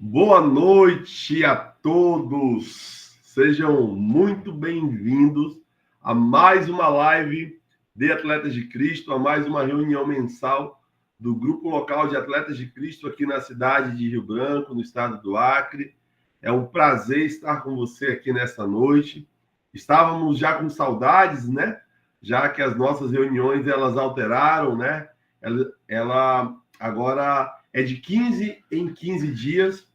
Boa noite a todos. Sejam muito bem-vindos a mais uma live de Atletas de Cristo, a mais uma reunião mensal do Grupo Local de Atletas de Cristo aqui na cidade de Rio Branco, no estado do Acre. É um prazer estar com você aqui nessa noite. Estávamos já com saudades, né? Já que as nossas reuniões elas alteraram, né? Ela agora é de 15 em 15 dias.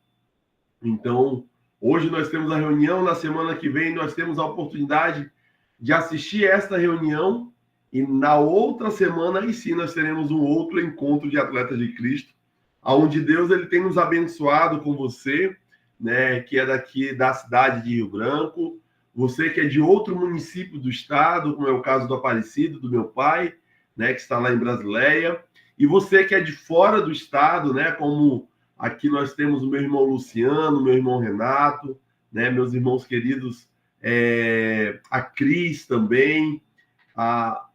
Então, hoje nós temos a reunião, na semana que vem nós temos a oportunidade de assistir esta reunião e na outra semana, aí sim, nós teremos um outro encontro de Atletas de Cristo, onde Deus ele tem nos abençoado com você, né, que é daqui da cidade de Rio Branco, você que é de outro município do estado, como é o caso do Aparecido, do meu pai, né, que está lá em Brasileia, e você que é de fora do estado, né, como aqui nós temos o meu irmão Luciano, meu irmão Renato, né, meus irmãos queridos, a Cris também, a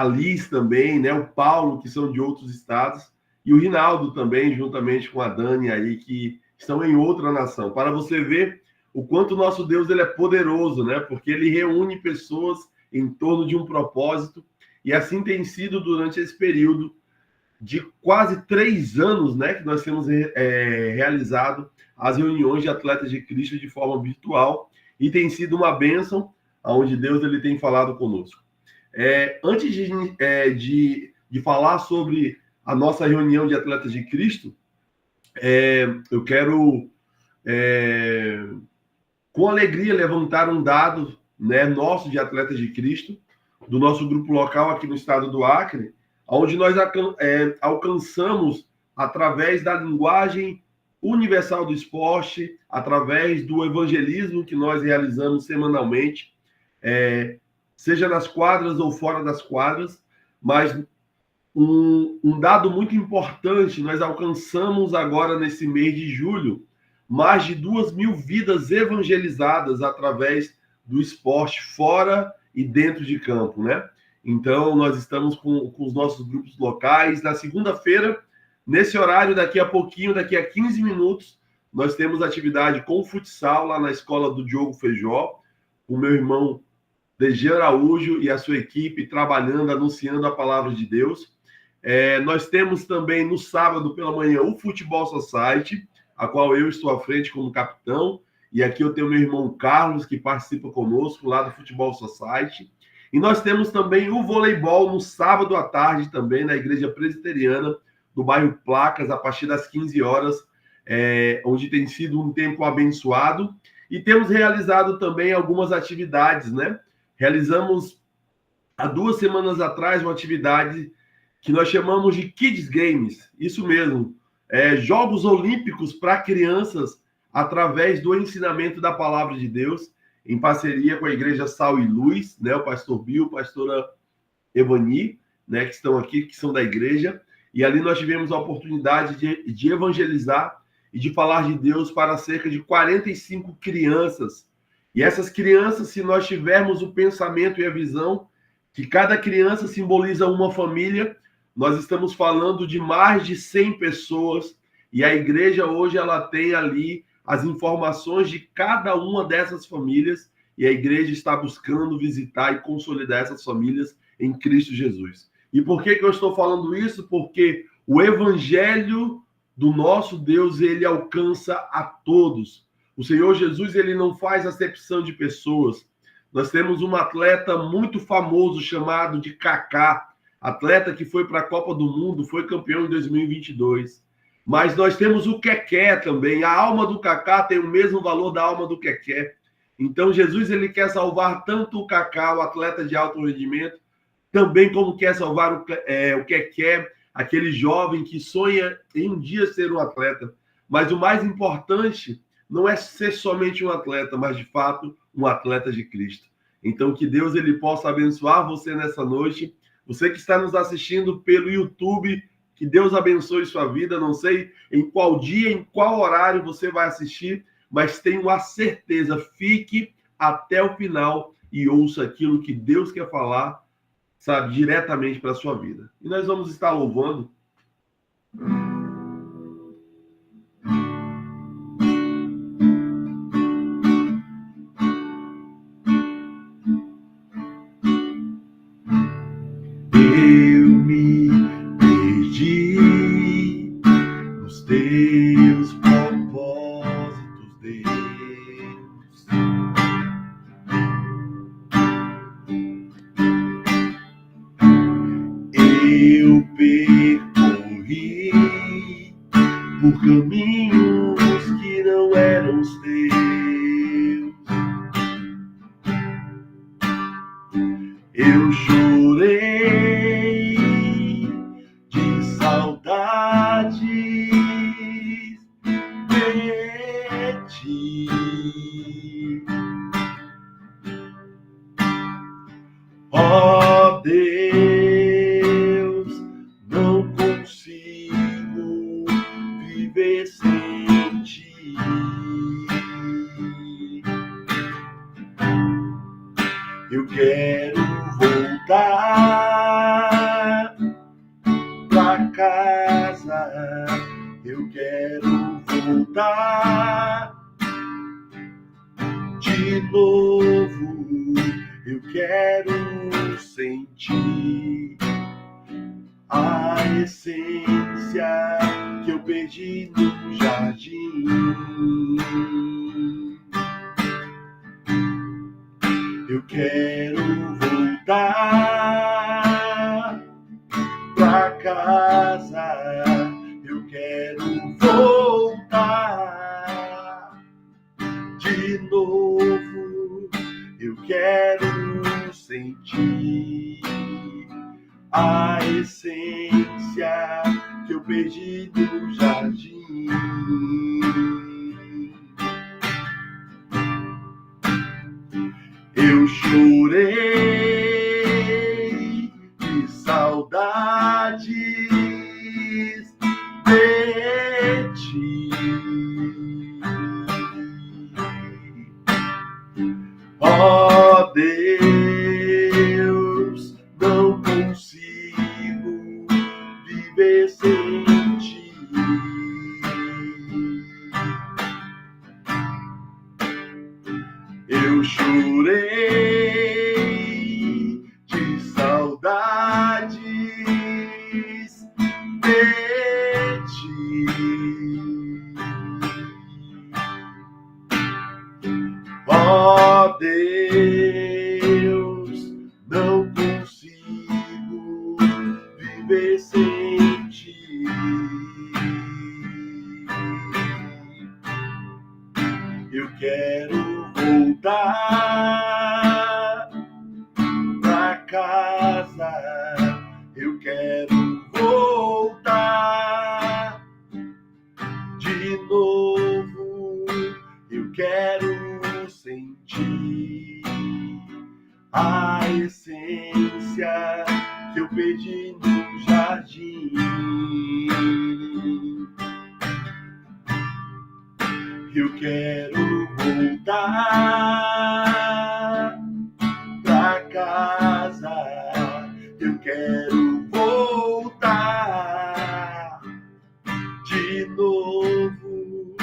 Liz também, né, o Paulo, que são de outros estados, e o Rinaldo também, juntamente com a Dani aí, que estão em outra nação. Para você ver o quanto o nosso Deus ele é poderoso, né? Porque ele reúne pessoas em torno de um propósito, e assim tem sido durante esse período de quase 3 anos, né, que nós temos realizado as reuniões de Atletas de Cristo de forma virtual, e tem sido uma bênção, onde Deus ele tem falado conosco. Antes de falar sobre a nossa reunião de Atletas de Cristo, eu quero, com alegria, levantar um dado, né, nosso de Atletas de Cristo, do nosso grupo local aqui no estado do Acre, onde nós alcançamos, através da linguagem universal do esporte, através do evangelismo que nós realizamos semanalmente, seja nas quadras ou fora das quadras, mas um dado muito importante, nós alcançamos agora nesse mês de julho mais de 2.000 vidas evangelizadas através do esporte fora e dentro de campo, né? Então, nós estamos com os nossos grupos locais. Na segunda-feira, nesse horário, daqui a pouquinho, daqui a 15 minutos, nós temos atividade com futsal lá na escola do Diogo Feijó, o meu irmão DG Araújo e a sua equipe trabalhando, anunciando a palavra de Deus. Nós temos também no sábado pela manhã o Futebol Society, a qual eu estou à frente como capitão, e aqui eu tenho meu irmão Carlos, que participa conosco lá do Futebol Society. E nós temos também o voleibol no sábado à tarde também, na Igreja Presbiteriana do bairro Placas, a partir das 15 horas, onde tem sido um tempo abençoado. E temos realizado também algumas atividades, né? Realizamos, há 2 semanas atrás, uma atividade que nós chamamos de Kids Games, isso mesmo, Jogos Olímpicos para crianças, através do ensinamento da Palavra de Deus, em parceria com a Igreja Sal e Luz, né, o pastor Bill, a pastora Evani, né, que estão aqui, que são da igreja, e ali nós tivemos a oportunidade de evangelizar e de falar de Deus para cerca de 45 crianças. E essas crianças, se nós tivermos o pensamento e a visão que cada criança simboliza uma família, nós estamos falando de mais de 100 pessoas, e a igreja hoje ela tem ali as informações de cada uma dessas famílias, e a igreja está buscando visitar e consolidar essas famílias em Cristo Jesus. E por que eu estou falando isso? Porque o evangelho do nosso Deus, ele alcança a todos. O Senhor Jesus, ele não faz acepção de pessoas. Nós temos um atleta muito famoso chamado de Kaká, atleta que foi para a Copa do Mundo, foi campeão em 2022. Mas nós temos o Keké também. A alma do Kaká tem o mesmo valor da alma do Keké. Então, Jesus ele quer salvar tanto o Kaká, o atleta de alto rendimento, também como quer salvar o Keké, aquele jovem que sonha em um dia ser um atleta. Mas o mais importante não é ser somente um atleta, mas, de fato, um atleta de Cristo. Então, que Deus ele possa abençoar você nessa noite. Você que está nos assistindo pelo YouTube, que Deus abençoe sua vida. Não sei em qual dia, em qual horário você vai assistir, mas tenho a certeza, fique até o final e ouça aquilo que Deus quer falar, sabe, diretamente para a sua vida. E nós vamos estar louvando. teus propósitos, Deus. Eu percorri por caminhos que não eram os teus. Eu chorei de saudades de ti. Ó Deus, não consigo viver sem ti. Eu quero voltar pra casa, eu quero voltar de novo, eu quero sentir a essência que eu perdi no jardim. Eu quero voltar pra casa, eu quero voltar de novo, eu quero sentir a essência que eu perdi no jardim. Eu chorei de saudades de ti. Ó Deus, não consigo viver sem ti. Eu chorei de saudades de ti. Ó Deus, não consigo viver sem ti. Eu quero voltar pra casa, eu quero voltar de novo, eu quero sentir a essência que eu perdi no jardim. Eu quero voltar pra casa, eu quero voltar de novo,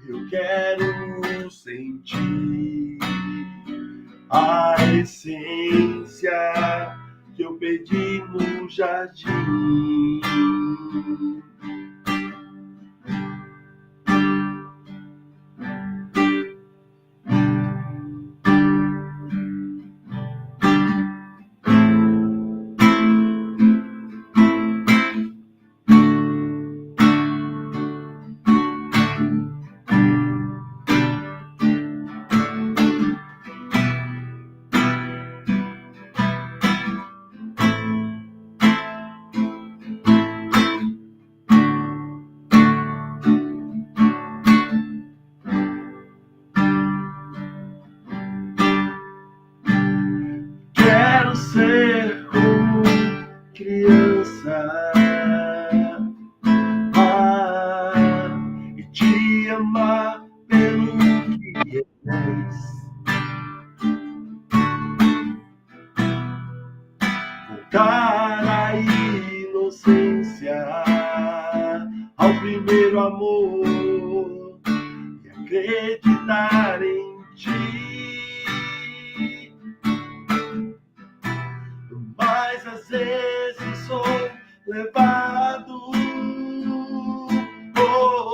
eu quero sentir a essência que eu perdi no jardim. Quero ser como criança, e te amar pelo que és. Voltar à inocência, ao primeiro amor e acreditar em ti. Mas às vezes sou levado por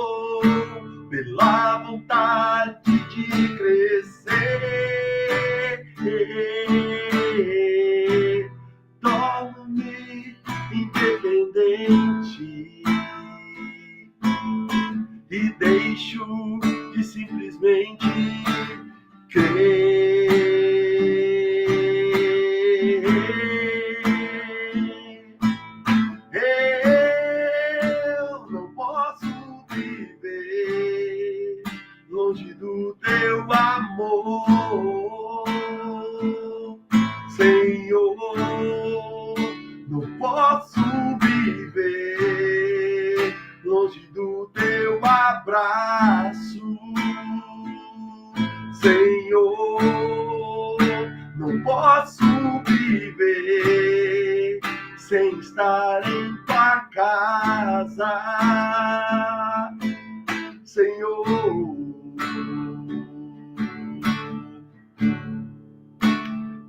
e deixo de simplesmente crer. Eu não posso viver longe do teu amor, Senhor. Não posso viver longe do teu abraço, Senhor. Não posso viver sem estar em tua casa, Senhor.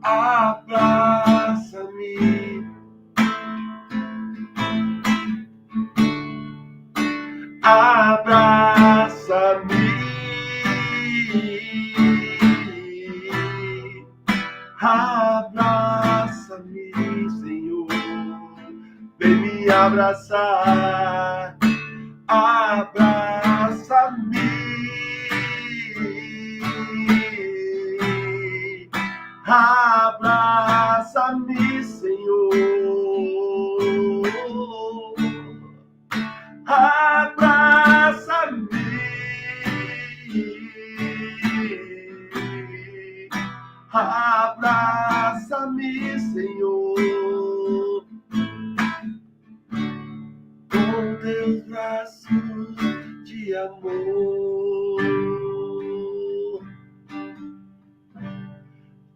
Abraça-me, abraça-me, abraça-me, Senhor. Vem me abraçar, abraça-me, abraça-me, Senhor. Abraça-me, abraça-me, Senhor, com teus braços de amor.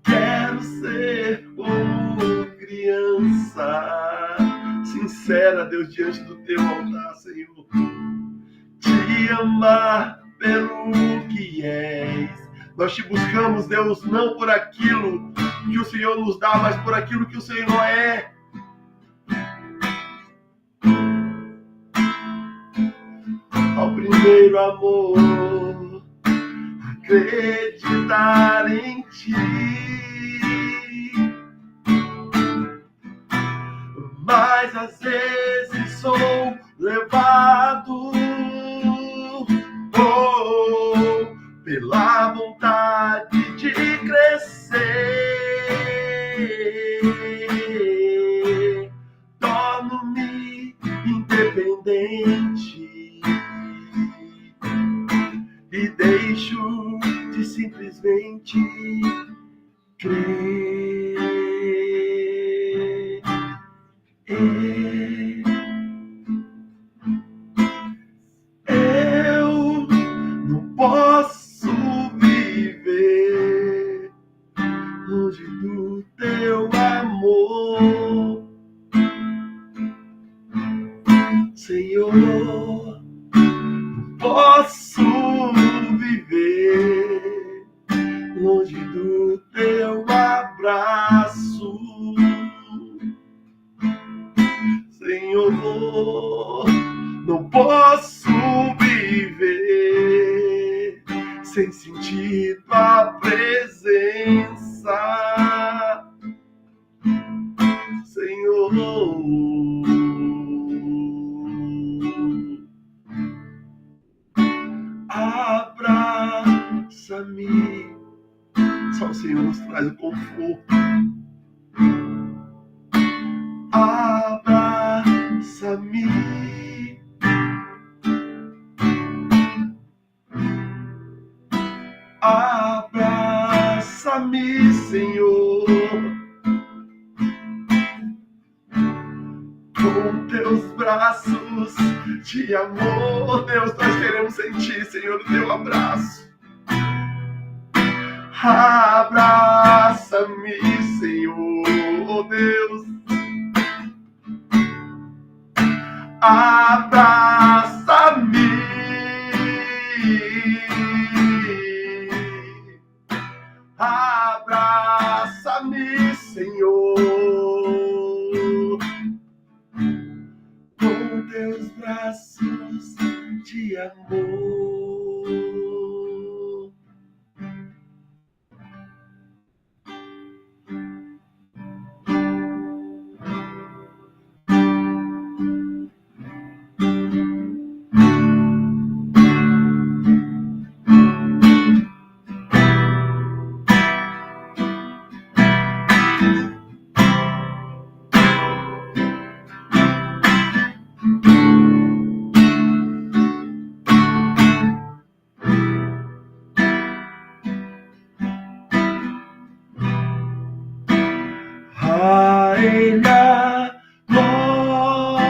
Quero ser como criança sincera, Deus, diante do teu altar, Senhor. Te amar pelo que és. Nós te buscamos, Deus, não por aquilo que o Senhor nos dá, mas por aquilo que o Senhor é. Ao primeiro amor, acreditar em ti. Mas às vezes sou levado pela vontade de crescer. Torno-me independente e deixo de simplesmente crer. Eu não posso viver longe do teu amor, Senhor. Não posso viver longe do teu abraço, Senhor. Não posso viver sem sentir tua presença, Senhor. Abraça-me. Só o Senhor nos traz o conforto. Abraça-me, abraça-me, Senhor, com teus braços de amor. Deus, nós queremos sentir, Senhor, o teu abraço. Abraça-me, Senhor, Deus. Abraça-me, abraça-me, Senhor, com teus braços de amor. Ele a glória,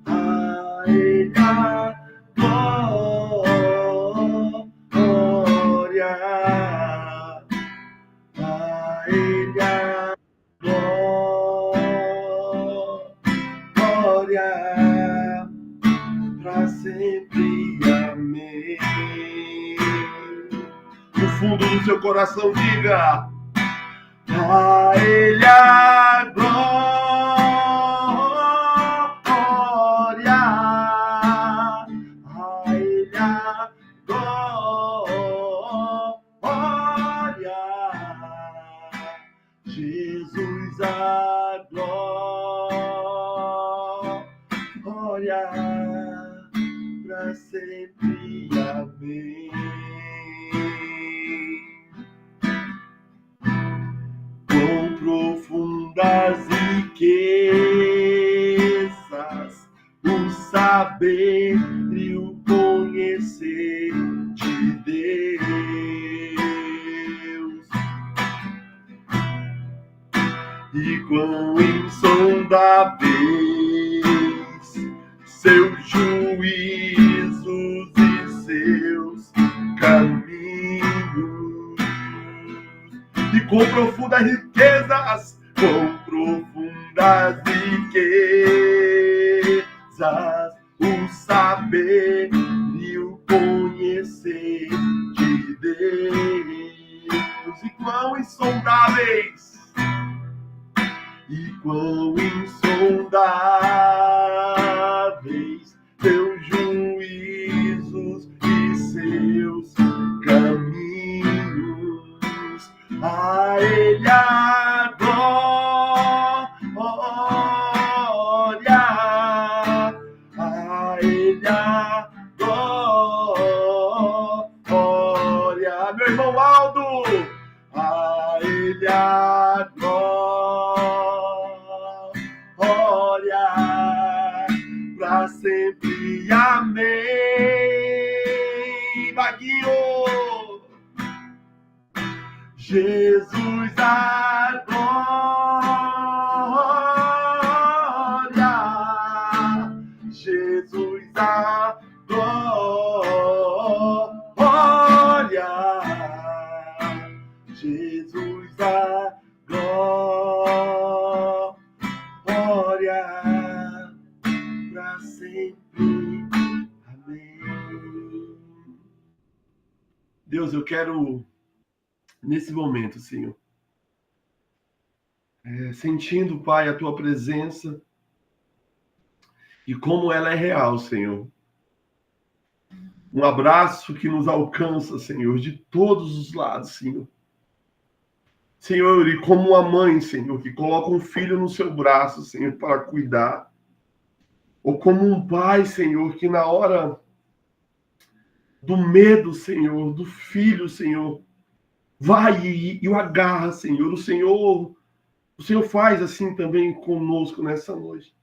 a Ele a glória, a Ele a glória, para sempre, amém. No fundo do seu coração, diga: a Ele a glória, a Ele a glória, Jesus a glória, para sempre, amém. Com profundas riquezas, o saber e o conhecer de Deus, e quão insondáveis seus juízos e seus caminhos, e com profundas riquezas, o saber e o conhecer de Deus, e quão insondáveis seus juízos e seus caminhos, a Ele a glória, a Ele a glória, meu irmão Aldo, a Ele a glória, para sempre, amém. Vaguinho, Jesus a glória, Jesus a glória, Jesus a glória, para sempre, amém. Deus, eu quero, nesse momento, Senhor, sentindo, Pai, a Tua presença e como ela é real, Senhor. Um abraço que nos alcança, Senhor, de todos os lados, Senhor. Senhor, e como uma mãe, Senhor, que coloca um filho no seu braço, Senhor, para cuidar. Ou como um pai, Senhor, que na hora do medo, Senhor, do filho, Senhor, vai e o agarra, Senhor. O Senhor faz assim também conosco nessa noite.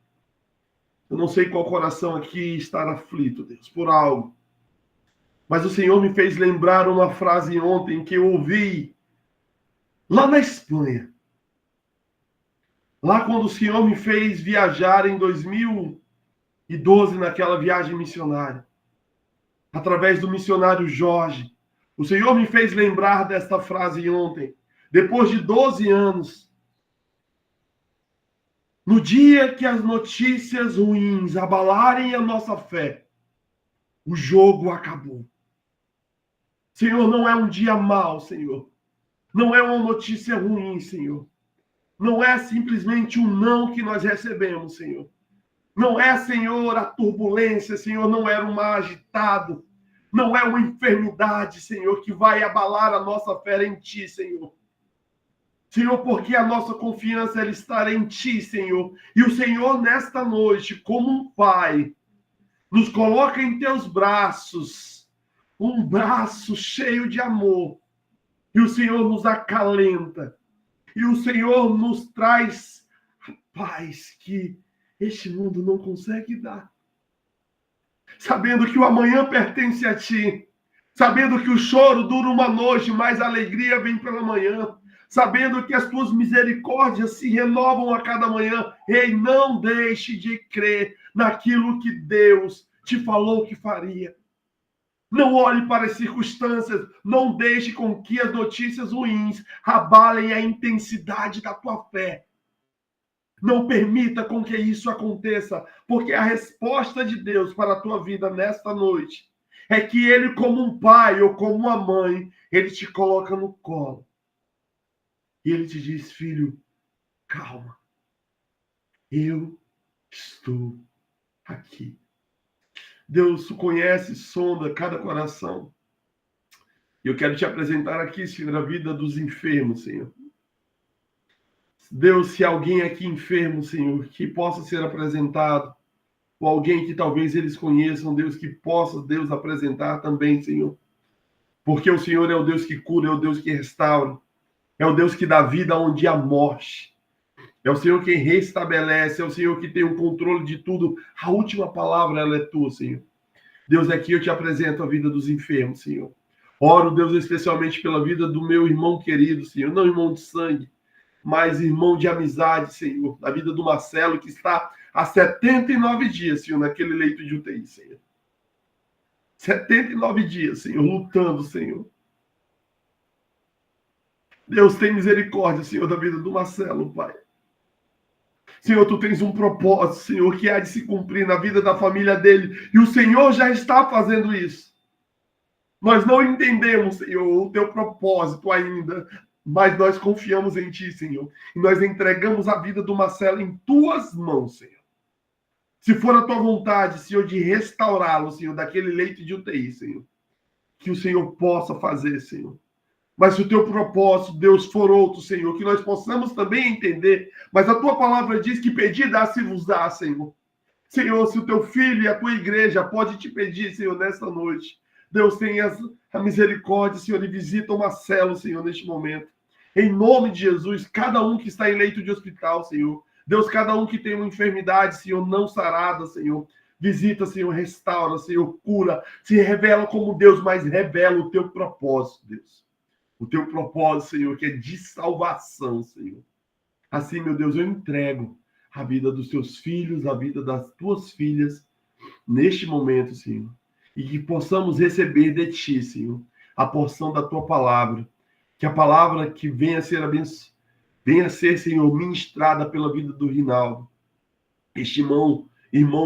Eu não sei qual coração aqui está aflito, Deus, por algo. Mas o Senhor me fez lembrar uma frase ontem que eu ouvi lá na Espanha. Lá quando o Senhor me fez viajar em 2012, naquela viagem missionária. Através do missionário Jorge. O Senhor me fez lembrar desta frase ontem. Depois de 12 anos. No dia que as notícias ruins abalarem a nossa fé, o jogo acabou. Senhor, não é um dia mau, Senhor. Não é uma notícia ruim, Senhor. Não é simplesmente um não que nós recebemos, Senhor. Não é, Senhor, a turbulência, Senhor, não é um mar agitado. Não é uma enfermidade, Senhor, que vai abalar a nossa fé em Ti, Senhor. Senhor, porque a nossa confiança ela está em Ti, Senhor. E o Senhor, nesta noite, como um Pai, nos coloca em Teus braços, um braço cheio de amor. E o Senhor nos acalenta. E o Senhor nos traz a paz que este mundo não consegue dar. Sabendo que o amanhã pertence a Ti. sabendo que o choro dura uma noite, mas a alegria vem pela manhã, sabendo que as tuas misericórdias se renovam a cada manhã. Ei, não deixe de crer naquilo que Deus te falou que faria. Não olhe para as circunstâncias, não deixe com que as notícias ruins abalem a intensidade da tua fé. Não permita com que isso aconteça, porque a resposta de Deus para a tua vida nesta noite é que Ele, como um pai ou como uma mãe, Ele te coloca no colo. E Ele te diz, filho, calma, eu estou aqui. Deus conhece, sonda cada coração. E eu quero te apresentar aqui, Senhor, a vida dos enfermos, Senhor. Deus, se alguém aqui enfermo, Senhor, que possa ser apresentado, ou alguém que talvez eles conheçam, Deus, que possa, Deus, apresentar também, Senhor. Porque o Senhor é o Deus que cura, é o Deus que restaura, é o Deus que dá vida onde há morte. É o Senhor quem restabelece, é o Senhor que tem o controle de tudo. A última palavra, ela é tua, Senhor. Deus, aqui eu te apresento a vida dos enfermos, Senhor. Oro, Deus, especialmente pela vida do meu irmão querido, Senhor. Não irmão de sangue, mas irmão de amizade, Senhor. A vida do Marcelo, que está há 79 dias, Senhor, naquele leito de UTI, Senhor. 79 dias, Senhor, lutando, Senhor. Deus, tem misericórdia, Senhor, da vida do Marcelo, Pai. Senhor, tu tens um propósito, Senhor, que há de se cumprir na vida da família dele. E o Senhor já está fazendo isso. Nós não entendemos, Senhor, o teu propósito ainda, mas nós confiamos em ti, Senhor. E nós entregamos a vida do Marcelo em tuas mãos, Senhor. Se for a tua vontade, Senhor, de restaurá-lo, Senhor, daquele leito de UTI, Senhor. Que o Senhor possa fazer, Senhor. Mas se o teu propósito, Deus, for outro, Senhor, que nós possamos também entender. Mas a tua palavra diz que pedir dá-se-vos-dá, Senhor. Senhor, se o teu filho e a tua igreja pode te pedir, Senhor, nesta noite. Deus, tenha a misericórdia, Senhor, e visita o Marcelo, Senhor, neste momento. Em nome de Jesus, cada um que está em leito de hospital, Senhor. Deus, cada um que tem uma enfermidade, Senhor, não sarada, Senhor. Visita, Senhor, restaura, Senhor, cura. Se revela como Deus, mas revela o teu propósito, Deus. O teu propósito, Senhor, que é de salvação, Senhor. Assim, meu Deus, eu entrego a vida dos teus filhos, a vida das tuas filhas, neste momento, Senhor. E que possamos receber de ti, Senhor, a porção da tua palavra. Que a palavra que venha a ser abençoada, venha a ser, Senhor, ministrada pela vida do Rinaldo. Este irmão,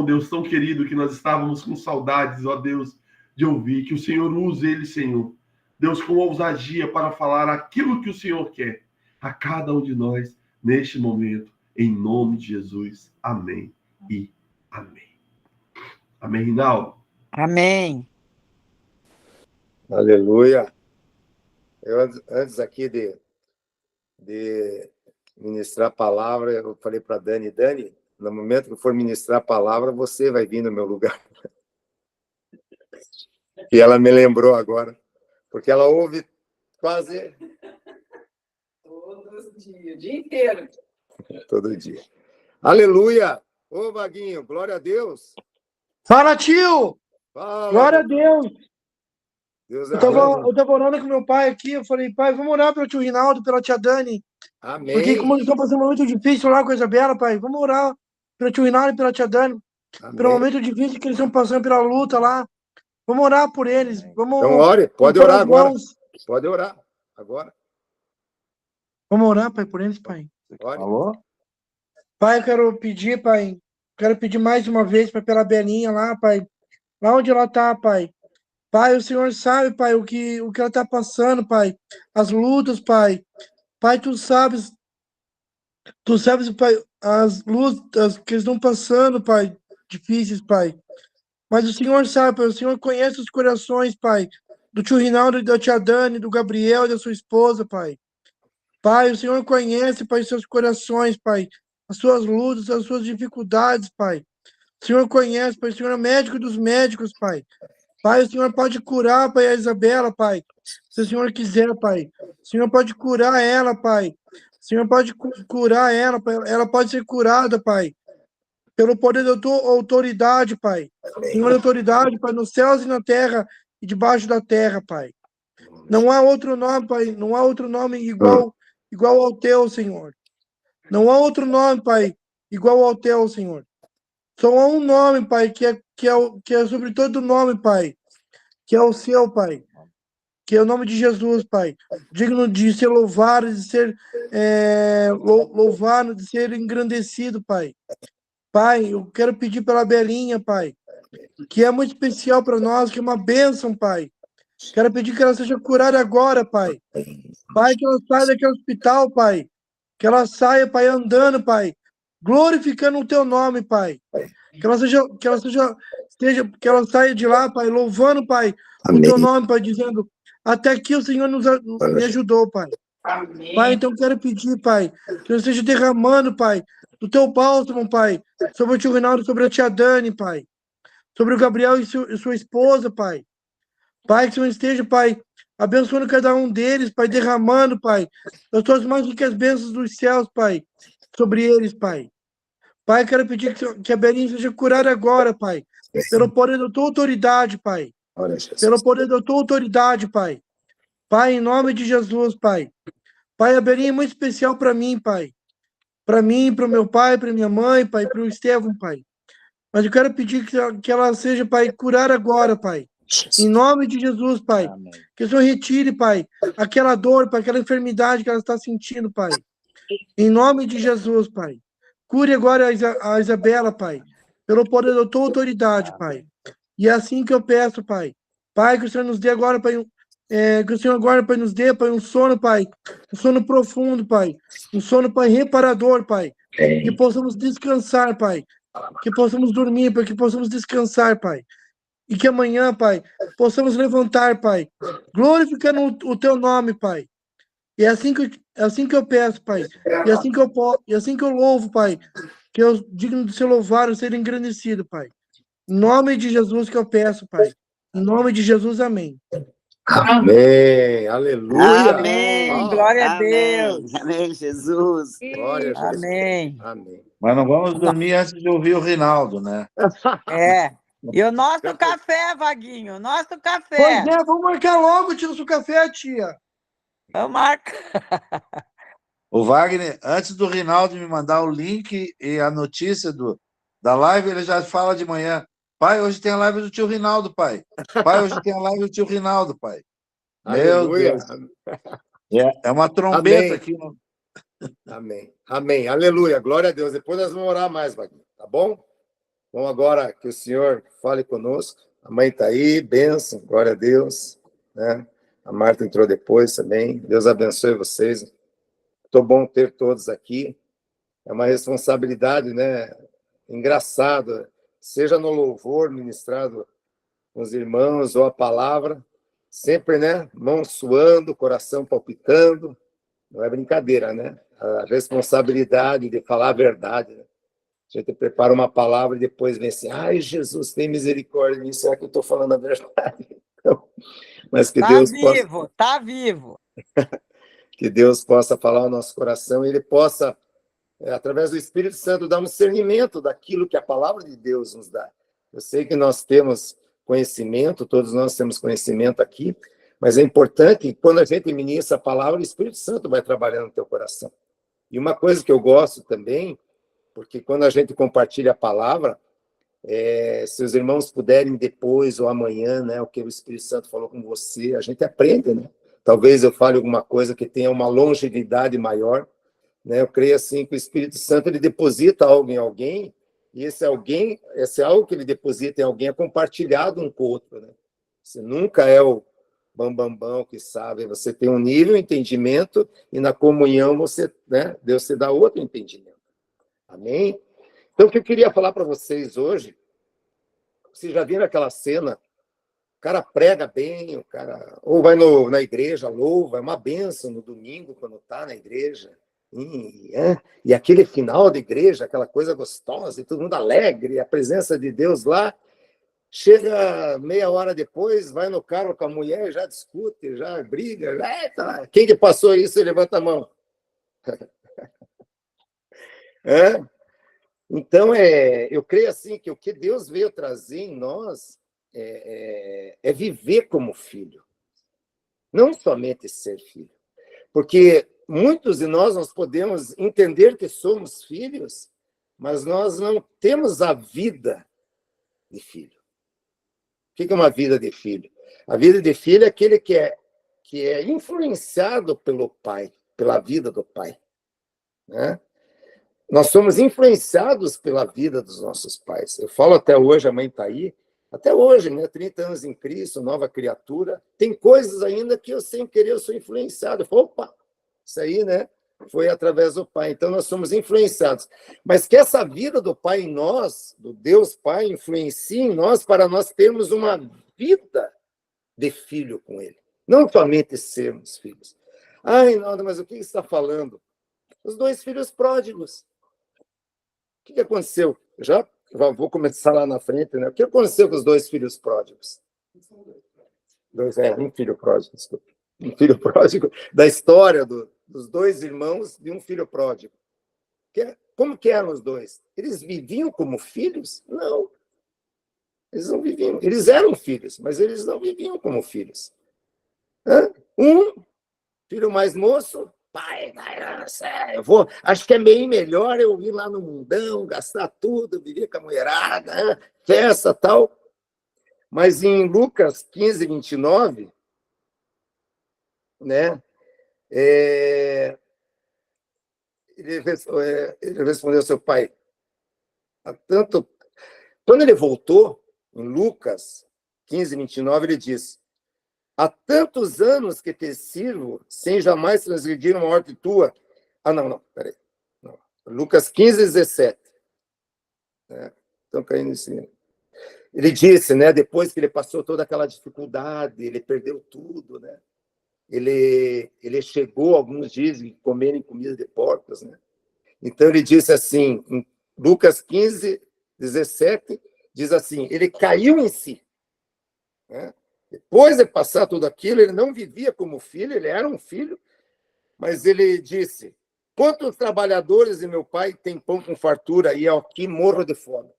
Deus, tão querido, que nós estávamos com saudades, ó Deus, de ouvir. Que o Senhor use ele, Senhor. Deus, com ousadia para falar aquilo que o Senhor quer a cada um de nós neste momento, em nome de Jesus. Amém e amém. Amém, Rinaldo? Amém. Aleluia. Eu, antes aqui de ministrar a palavra, eu falei para Dani, no momento que eu for ministrar a palavra, você vai vir no meu lugar. E ela me lembrou agora, porque ela ouve quase... Todos os dias, o dia inteiro. Todo dia. Aleluia! Ô, Vaguinho, glória a Deus. Fala, tio! Fala, Glória a Deus! Deus é Eu tava orando com meu pai aqui, eu falei, pai, vamos orar pelo tio Rinaldo, pela tia Dani. Amém. Porque como eles estão passando um momento difícil lá com a Isabela, pai, vamos orar pelo tio Rinaldo e pela tia Dani. Amém. Pelo momento difícil que eles estão passando pela luta lá. Vamos orar por eles. Vamos, então ore, pode orar agora. Pode orar agora. Vamos orar, pai, por eles, pai. Ore. Alô? Pai, eu quero pedir mais uma vez, pai, pela Belinha lá, pai. Lá onde ela tá, pai. Pai, o Senhor sabe, pai, o que ela tá passando, pai. As lutas, pai. Pai, tu sabes, pai, as lutas que eles estão passando, pai, difíceis, pai. Mas o Senhor sabe, pai, o Senhor conhece os corações, pai, do tio Rinaldo e da tia Dani, do Gabriel e da sua esposa, pai. Pai, o Senhor conhece, pai, seus corações, pai, as suas lutas, as suas dificuldades, pai. O Senhor conhece, pai, o Senhor é médico dos médicos, pai. Pai, o Senhor pode curar, pai, a Isabela, pai, se o Senhor quiser, pai. O Senhor pode curar ela, pai. O Senhor pode curar ela, pai. Ela pode ser curada, pai, pelo poder da tua autoridade, pai. Senhor, autoridade, pai, nos céus e na terra, e debaixo da terra, Pai. Não há outro nome, Pai, não há outro nome igual ao teu, Senhor. Não há outro nome, Pai, igual ao teu, Senhor. Só há um nome, Pai, que é sobre todo nome, Pai, que é o seu, Pai, que é o nome de Jesus, Pai, digno de ser louvado, de ser louvado, de ser engrandecido, Pai. Pai, eu quero pedir pela Belinha, Pai, que é muito especial para nós, que é uma bênção, Pai. Quero pedir que ela seja curada agora, Pai. Pai, que ela saia daquele hospital, Pai. Que ela saia, Pai, andando, Pai, glorificando o teu nome, Pai. Que ela saia de lá, Pai, louvando, Pai, o teu nome, Pai, dizendo, até aqui o Senhor me ajudou, Pai. Amém. Pai, então quero pedir, Pai, que você esteja derramando, Pai, do teu bálsamo, Pai, sobre o tio Reinaldo, sobre a tia Dani, Pai, sobre o Gabriel e sua esposa, Pai. Pai, que o Senhor esteja, Pai, abençoando cada um deles, Pai, derramando, Pai, as tuas mais ricas bênçãos dos céus, Pai, sobre eles, Pai. Pai, quero pedir que a Belinha seja curada agora, Pai, pelo poder da tua autoridade, Pai. Pelo poder da tua autoridade, Pai. Pai, em nome de Jesus, Pai. Pai, a Belinha é muito especial para mim, Pai. Para mim, para o meu pai, para minha mãe, Pai, para o Estevão, Pai. Mas eu quero pedir que ela seja, Pai, curada agora, Pai. Em nome de Jesus, Pai. Amém. Que o Senhor retire, Pai, aquela dor, Pai, aquela enfermidade que ela está sentindo, Pai. Em nome de Jesus, Pai. Cure agora a Isabela, Pai, pelo poder da tua autoridade, Pai. E é assim que eu peço, Pai. Pai, que o Senhor nos dê agora, Pai, que o Senhor agora, Pai, nos dê, Pai, um sono, Pai, um sono profundo, Pai, um sono, Pai, reparador, Pai, que possamos descansar, Pai, que possamos dormir, Pai, que possamos descansar, Pai, e que amanhã, Pai, possamos levantar, Pai, glorificando o teu nome, Pai. E é assim que eu peço, Pai. E é assim que eu louvo, Pai. Que eu digno de ser louvado, ser engrandecido, Pai. Em nome de Jesus que eu peço, Pai. Em nome de Jesus, amém. Amém. Aleluia. Amém. Glória a Deus. Amém. Amém, Jesus. Glória a Jesus. Amém. Amém. Mas não vamos dormir antes de ouvir o Rinaldo, né? É. E o nosso café, Vaguinho, o nosso Pois café. é, vamos marcar logo, tira o café, tia. Vamos marcar. O Wagner, antes do Rinaldo me mandar o link e a notícia da live, ele já fala de manhã. Pai, hoje tem a live do tio Rinaldo, pai. Pai, hoje tem a live do tio Rinaldo, pai. Meu Aleluia. Deus. É uma trombeta Amém. aqui. No... Amém. Amém. Aleluia. Glória a Deus. Depois nós vamos orar mais, Wagner. Tá bom? Bom, agora que o Senhor fale conosco. A mãe está aí, bênção, glória a Deus. Né? A Marta entrou depois também. Deus abençoe vocês. Estou bom ter todos aqui. É uma responsabilidade, né? Engraçado. Seja no louvor ministrado com os irmãos ou a palavra, sempre, né? Mão suando, coração palpitando. Não é brincadeira, né? A responsabilidade de falar a verdade, né? A gente prepara uma palavra e depois vem assim, ai, Jesus, tem misericórdia de mim, será que eu estou falando a verdade? Então, mas que Tá vivo. Que Deus possa falar ao nosso coração e Ele possa, através do Espírito Santo, dar um discernimento daquilo que a palavra de Deus nos dá. Eu sei que nós temos conhecimento, todos nós temos conhecimento aqui, mas é importante que quando a gente ministra a palavra, o Espírito Santo vai trabalhando no teu coração. E uma coisa que eu gosto também, porque quando a gente compartilha a palavra, se os irmãos puderem depois ou amanhã, né, o que o Espírito Santo falou com você, a gente aprende, né? Talvez eu fale alguma coisa que tenha uma longevidade maior, né? Eu creio assim que o Espírito Santo ele deposita algo em alguém, e esse algo que ele deposita em alguém é compartilhado um com o outro, né? Você nunca é o bambambão que sabe, você tem um nível de entendimento e na comunhão você, né, Deus te dá outro entendimento. Amém? Então, o que eu queria falar para vocês hoje, vocês já viram aquela cena, o cara prega bem, o cara ou vai na igreja, louva, é uma bênção no domingo, quando está na igreja, e aquele final da igreja, aquela coisa gostosa, e todo mundo alegre, a presença de Deus lá, chega meia hora depois, vai no carro com a mulher, já discute, já briga, quem que passou isso, levanta a mão. Então, eu creio assim que o que Deus veio trazer em nós é viver como filho, não somente ser filho. Porque muitos de nós podemos entender que somos filhos, mas nós não temos a vida de filho. O que é uma vida de filho? A vida de filho é aquele que é influenciado pelo pai, pela vida do pai, né? Nós somos influenciados pela vida dos nossos pais. Eu falo até hoje, a mãe está aí, até hoje, né? 30 anos em Cristo, nova criatura. Tem coisas ainda que eu, sem querer, eu sou influenciado. Eu falo, opa, isso aí, né? Foi através do Pai. Então, nós somos influenciados. Mas que essa vida do Pai em nós, do Deus Pai, influencie em nós para nós termos uma vida de filho com Ele. Não somente sermos filhos. Ah, Reinaldo, mas o que você está falando? Os 2 filhos pródigos. O que aconteceu? Já vou começar lá na frente, né? O que aconteceu com os 2 filhos pródigos? Um filho pródigo, desculpa. Um filho pródigo da história dos 2 irmãos de um filho pródigo. Como que eram os 2? Eles viviam como filhos? Não. Eles não viviam. Eles eram filhos, mas eles não viviam como filhos. Um filho mais moço, pai, acho que é bem melhor eu ir lá no mundão, gastar tudo, viver com a mulherada, festa, tal. Mas em Lucas 15, 29, né, ele respondeu ao seu pai, quando ele voltou, em Lucas 15, 29, ele diz, há tantos anos que te sirvo, sem jamais transgredir uma ordem tua. Peraí. Não. Lucas 15, 17. Estão caindo em cima. Ele disse, né, depois que ele passou toda aquela dificuldade, ele perdeu tudo, né? Ele chegou, alguns dizem, comerem comida de porcos, né? Então ele disse assim, em Lucas 15, 17, diz assim, ele caiu em si, né? Depois de passar tudo aquilo, ele não vivia como filho, ele era um filho, mas ele disse, quantos trabalhadores de meu pai têm pão com fartura e eu aqui morro de fome?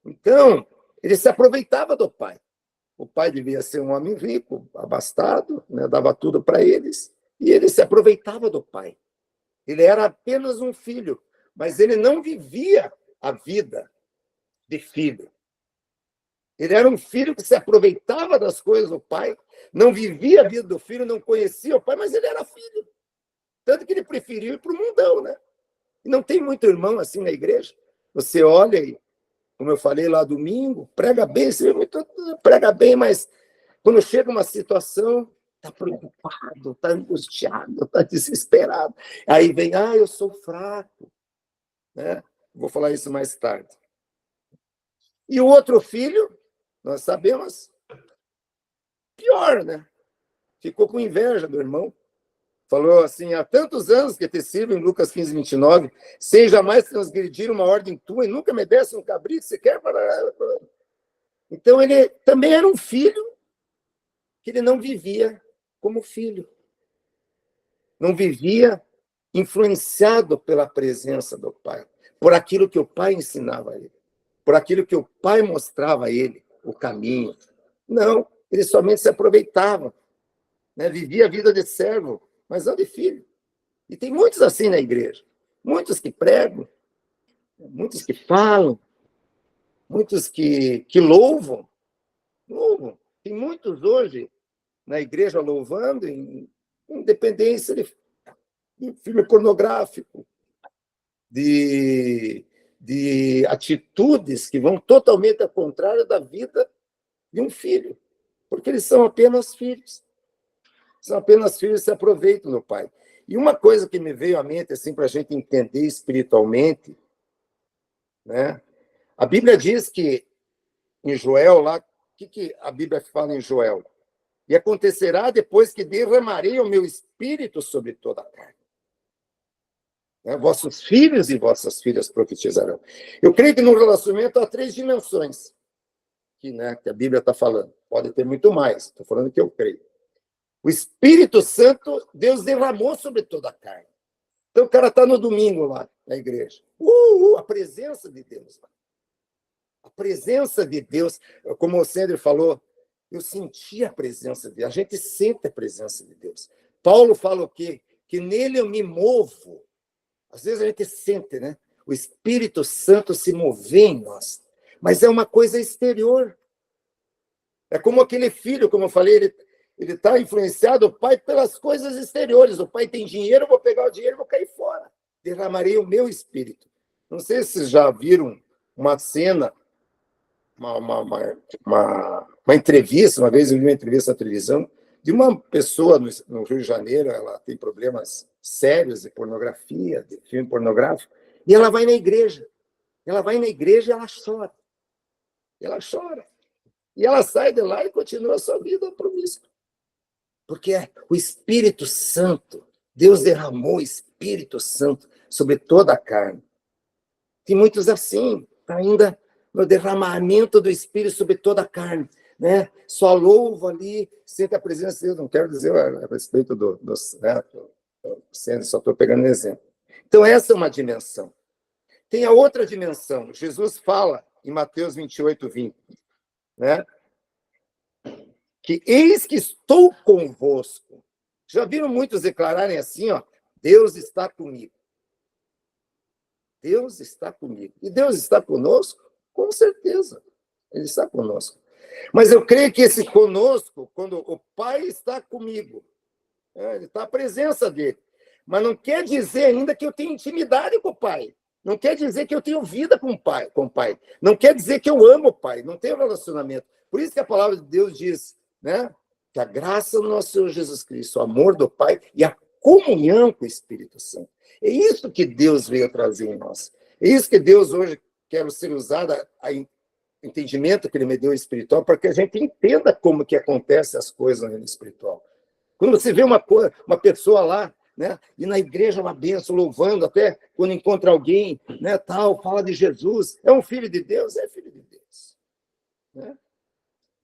Então, ele se aproveitava do pai. O pai devia ser um homem rico, abastado, né? Dava tudo para eles, e ele se aproveitava do pai. Ele era apenas um filho, mas ele não vivia a vida de filho. Ele era um filho que se aproveitava das coisas do pai, não vivia a vida do filho, não conhecia o pai, mas ele era filho. Tanto que ele preferiu ir para o mundão, né? E não tem muito irmão assim na igreja. Você olha e, como eu falei lá domingo, prega bem, prega bem, mas quando chega uma situação, está preocupado, está angustiado, está desesperado. Aí vem, eu sou fraco, né? Vou falar isso mais tarde. E o outro filho, nós sabemos, pior, né? Ficou com inveja do irmão. Falou assim, há tantos anos que te sirvo, em Lucas 15, 29, sem jamais transgredir uma ordem tua e nunca me desse um cabrito sequer para... Então, ele também era um filho que ele não vivia como filho. Não vivia influenciado pela presença do pai, por aquilo que o pai ensinava a ele, por aquilo que o pai mostrava a ele, o caminho. Não, ele somente se aproveitava, né? Vivia a vida de servo, mas não de filho. E tem muitos assim na igreja. Muitos que pregam, muitos que falam, muitos que louvam. Tem muitos hoje na igreja louvando em dependência de filme pornográfico, de atitudes que vão totalmente ao contrário da vida de um filho, porque eles são apenas filhos. São apenas filhos e se aproveitam do pai. E uma coisa que me veio à mente, assim, para a gente entender espiritualmente, né? A Bíblia diz que, em Joel, lá, o que a Bíblia fala em Joel? E acontecerá depois que derramarei o meu espírito sobre toda a carne. Né? Vossos filhos e vossas filhas profetizarão. Eu creio que no relacionamento há 3 dimensões que a Bíblia está falando. Pode ter muito mais, estou falando que eu creio. O Espírito Santo, Deus derramou sobre toda a carne. Então, o cara está no domingo lá, na igreja. A presença de Deus lá. A presença de Deus, como o Sandro falou, eu senti a presença de Deus. A gente sente a presença de Deus. Paulo fala o quê? Que nele eu me movo. Às vezes a gente sente, né? O Espírito Santo se mover em nós. Mas é uma coisa exterior. É como aquele filho, como eu falei, ele está influenciado, o pai, pelas coisas exteriores. O pai tem dinheiro, eu vou pegar o dinheiro e vou cair fora. Derramarei o meu espírito. Não sei se vocês já viram uma cena, uma entrevista, uma vez eu vi uma entrevista na televisão, de uma pessoa no Rio de Janeiro, ela tem problemas sérios de pornografia, de filme pornográfico, e ela vai na igreja. Ela vai na igreja e ela chora. Ela chora. E ela sai de lá e continua a sua vida promíscua. Porque é o Espírito Santo, Deus derramou o Espírito Santo sobre toda a carne. Tem muitos assim, ainda no derramamento do Espírito sobre toda a carne, né? Só louvo ali, sente a presença de Deus. Não quero dizer a respeito né? Só estou pegando um exemplo. Então, essa é uma dimensão. Tem a outra dimensão. Jesus fala em Mateus 28, 20, né? Que eis que estou convosco. Já viram muitos declararem assim, ó, Deus está comigo. Deus está comigo. E Deus está conosco? Com certeza. Ele está conosco. Mas eu creio que esse conosco, quando o Pai está comigo, ele está a presença dele. Mas não quer dizer ainda que eu tenho intimidade com o Pai. Não quer dizer que eu tenho vida com o Pai. Não quer dizer que eu amo o Pai. Não tenho relacionamento. Por isso que a palavra de Deus diz, né, que a graça do nosso Senhor Jesus Cristo, o amor do Pai e a comunhão com o Espírito Santo. É isso que Deus veio trazer em nós. É isso que Deus hoje quer ser usado, a entendimento que Ele me deu espiritual, para que a gente entenda como que acontecem as coisas no reino espiritual. Quando você vê uma pessoa lá, né, e na igreja uma bênção, louvando, até quando encontra alguém, né, tal, fala de Jesus, é um filho de Deus? É filho de Deus. Né?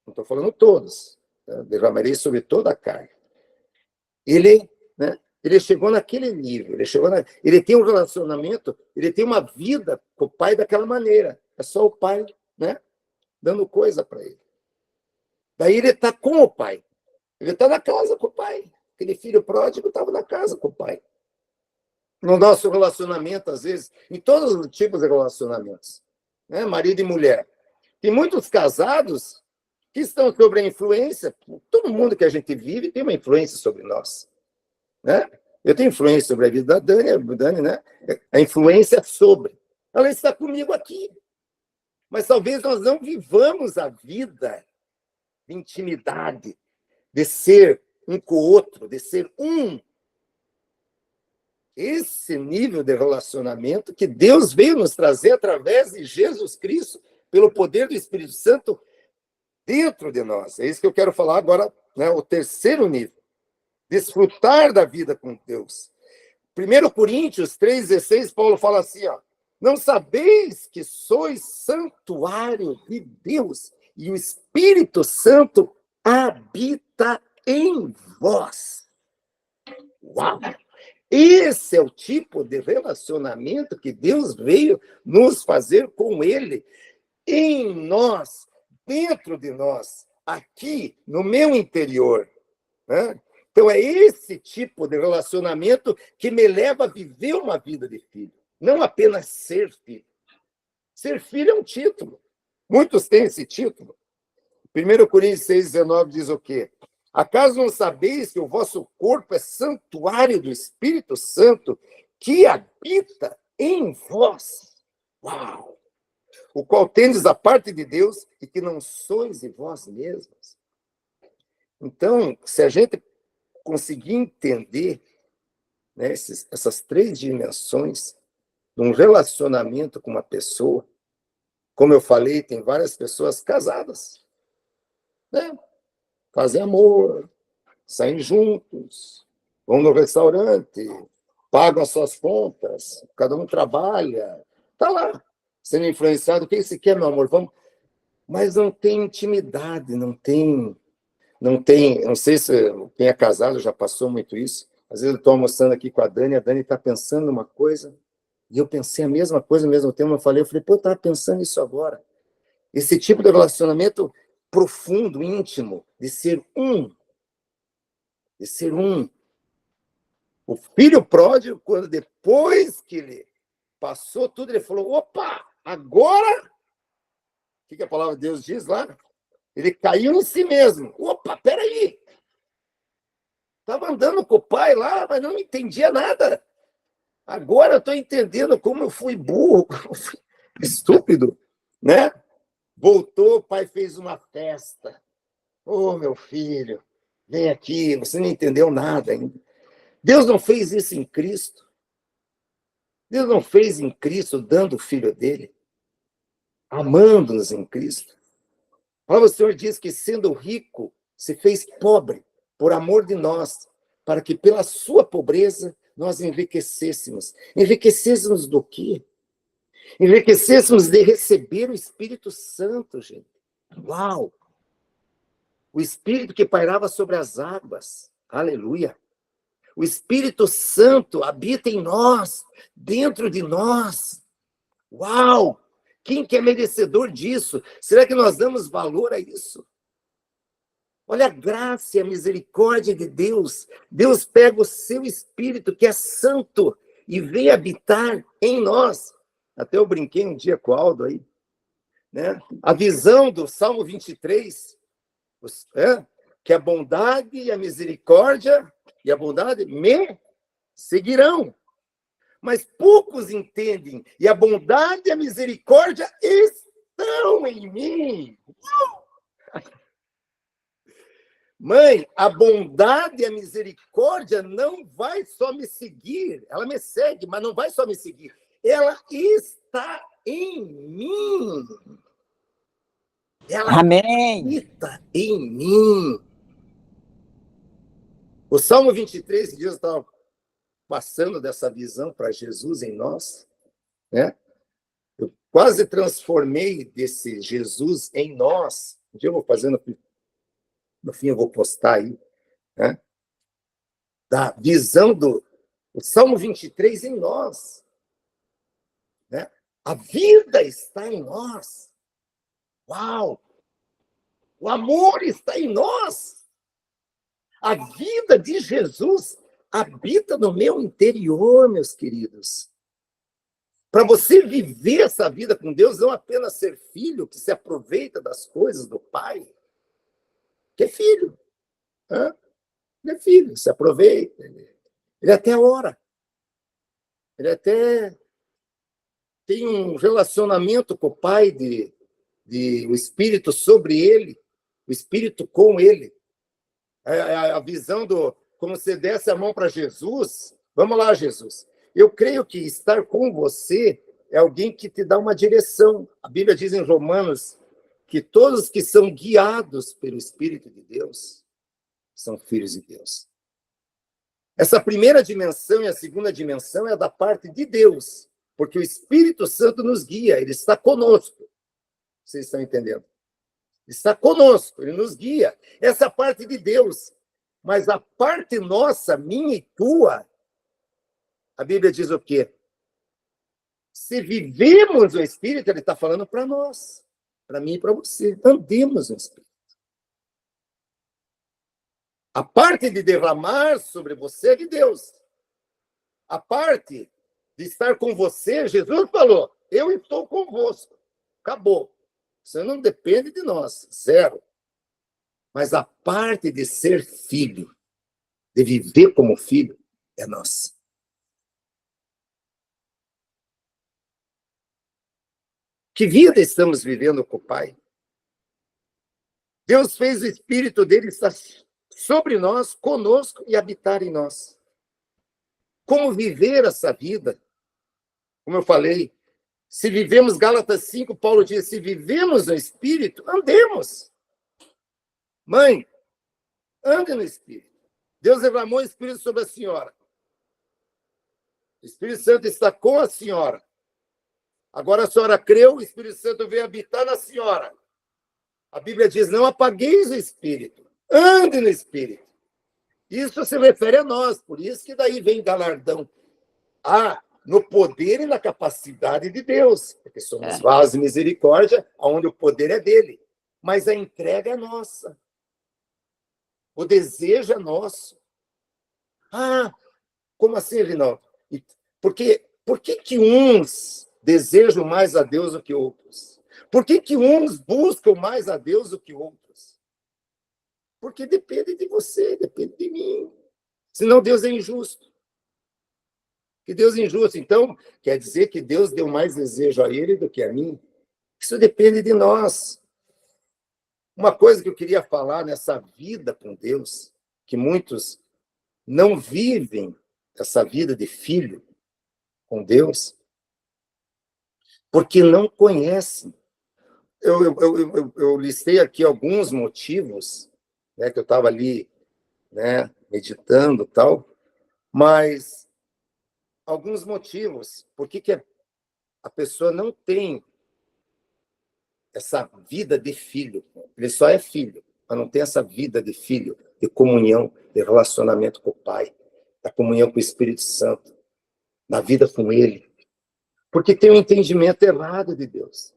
Não estou falando todos. Né? Derramarei sobre toda a carne. Ele, né, ele chegou naquele nível, ele tem um relacionamento, ele tem uma vida com o Pai daquela maneira. É só o Pai, né, dando coisa para ele. Daí ele está com o Pai. Ele está na casa com o Pai. Aquele filho pródigo estava na casa com o Pai. No nosso relacionamento, às vezes, em todos os tipos de relacionamentos, né, marido e mulher. Tem muitos casados que estão sob a influência, todo mundo que a gente vive tem uma influência sobre nós. Né? Eu tenho influência sobre a vida da Dani, né? A influência sobre. Ela está comigo aqui. Mas talvez nós não vivamos a vida de intimidade, de ser um com o outro, de ser um. Esse nível de relacionamento que Deus veio nos trazer através de Jesus Cristo, pelo poder do Espírito Santo, dentro de nós. É isso que eu quero falar agora, né? O terceiro nível. Desfrutar da vida com Deus. 1 Coríntios 3,16, Paulo fala assim, ó, não sabeis que sois santuário de Deus e o Espírito Santo habita em vós. Uau! Esse é o tipo de relacionamento que Deus veio nos fazer com Ele, em nós, dentro de nós, aqui, no meu interior. Né? Então, é esse tipo de relacionamento que me leva a viver uma vida de filho. Não apenas ser filho. Ser filho é um título. Muitos têm esse título. 1 Coríntios 6,19 diz o quê? Acaso não sabeis que o vosso corpo é santuário do Espírito Santo que habita em vós? Uau! O qual tendes da parte de Deus e que não sois de vós mesmos. Então, se a gente conseguir entender, né, essas três dimensões de um relacionamento com uma pessoa, como eu falei, tem várias pessoas casadas, né? Fazem amor, saem juntos, vão no restaurante, pagam as suas contas, cada um trabalha, está lá, sendo influenciado. O que você quer, meu amor? Vamos. Mas não tem intimidade, não sei se quem é casado já passou muito isso. Às vezes eu estou almoçando aqui com a Dani está pensando numa coisa, e eu pensei a mesma coisa ao mesmo tempo. Eu falei, pô, eu estava pensando isso agora. Esse tipo de relacionamento profundo, íntimo, de ser um. De ser um. O filho pródigo, quando depois que ele passou tudo, ele falou, opa, agora... O que a palavra de Deus diz lá? Ele caiu em si mesmo. Opa, peraí. Estava andando com o pai lá, mas não entendia nada. Agora eu estou entendendo como eu fui burro, como eu fui estúpido, né? Voltou, o pai fez uma festa. Ô, meu filho, vem aqui, você não entendeu nada ainda. Deus não fez isso em Cristo. Deus não fez em Cristo dando o filho dele, amando-nos em Cristo. A palavra do Senhor diz que, sendo rico, se fez pobre por amor de nós, para que pela sua pobreza nós enriquecêssemos. Enriquecêssemos do quê? Enriquecêssemos de receber o Espírito Santo, gente. Uau! O Espírito que pairava sobre as águas. Aleluia! O Espírito Santo habita em nós, dentro de nós. Uau! Quem que é merecedor disso? Será que nós damos valor a isso? Olha a graça e a misericórdia de Deus. Deus pega o seu Espírito, que é santo, e vem habitar em nós. Até eu brinquei um dia com o Aldo aí, né? A visão do Salmo 23, que a bondade e a misericórdia e a bondade me seguirão. Mas poucos entendem, e a bondade e a misericórdia estão em mim. Mãe, a bondade e a misericórdia não vai só me seguir, ela me segue, mas não vai só me seguir, ela está em mim. Ela Amém. habita em mim. O Salmo 23 diz, eu estava passando dessa visão para Jesus em nós, né? Eu quase transformei desse Jesus em nós. Um dia eu vou fazendo, no fim eu vou postar aí, né? Da visão do Salmo 23 em nós, né? A vida está em nós. Uau! O amor está em nós. A vida de Jesus habita no meu interior, meus queridos. Para você viver essa vida com Deus, não apenas ser filho que se aproveita das coisas do Pai, que é filho. Né? Ele é filho, se aproveita. Ele até ora. Ele até tem um relacionamento com o Pai, o Espírito sobre ele, o Espírito com ele. A visão do... Como você desse a mão para Jesus. Vamos lá, Jesus. Eu creio que estar com você é alguém que te dá uma direção. A Bíblia diz em Romanos que todos que são guiados pelo Espírito de Deus são filhos de Deus. Essa primeira dimensão e a segunda dimensão é da parte de Deus, porque o Espírito Santo nos guia, ele está conosco. Vocês estão entendendo? Está conosco, ele nos guia. Essa é a parte de Deus. Mas a parte nossa, minha e tua, a Bíblia diz o quê? Se vivemos o Espírito, ele está falando para nós, para mim e para você. Andemos no Espírito. A parte de derramar sobre você é de Deus. A parte de estar com você, Jesus falou, eu estou convosco. Acabou. Isso não depende de nós, zero. Mas a parte de ser filho, de viver como filho, é nossa. Que vida estamos vivendo com o Pai? Deus fez o Espírito dele estar sobre nós, conosco e habitar em nós. Como viver essa vida? Como eu falei, se vivemos, Gálatas 5, Paulo diz, se vivemos no Espírito, andemos. Mãe, ande no Espírito. Deus derramou o Espírito sobre a senhora. O Espírito Santo está com a senhora. Agora a senhora creu, o Espírito Santo veio habitar na senhora. A Bíblia diz, não apagueis o Espírito. Ande no Espírito. Isso se refere a nós, por isso que daí vem galardão. no poder e na capacidade de Deus, porque somos vasos de misericórdia, onde o poder é dele. Mas a entrega é nossa. O desejo é nosso. Ah, como assim, Rinaldo? Por que uns desejam mais a Deus do que outros? Por que uns buscam mais a Deus do que outros? Porque depende de você, depende de mim. Senão Deus é injusto. Que Deus é injusto. Então, quer dizer que Deus deu mais desejo a ele do que a mim? Isso depende de nós. Uma coisa que eu queria falar nessa vida com Deus, que muitos não vivem essa vida de filho com Deus, porque não conhecem. Eu listei aqui alguns motivos, né, que eu estava ali, né, meditando e tal, mas alguns motivos, por que a pessoa não tem essa vida de filho. Ele só é filho, mas não tem essa vida de filho, de comunhão, de relacionamento com o Pai, da comunhão com o Espírito Santo, na vida com Ele. Porque tem um entendimento errado de Deus.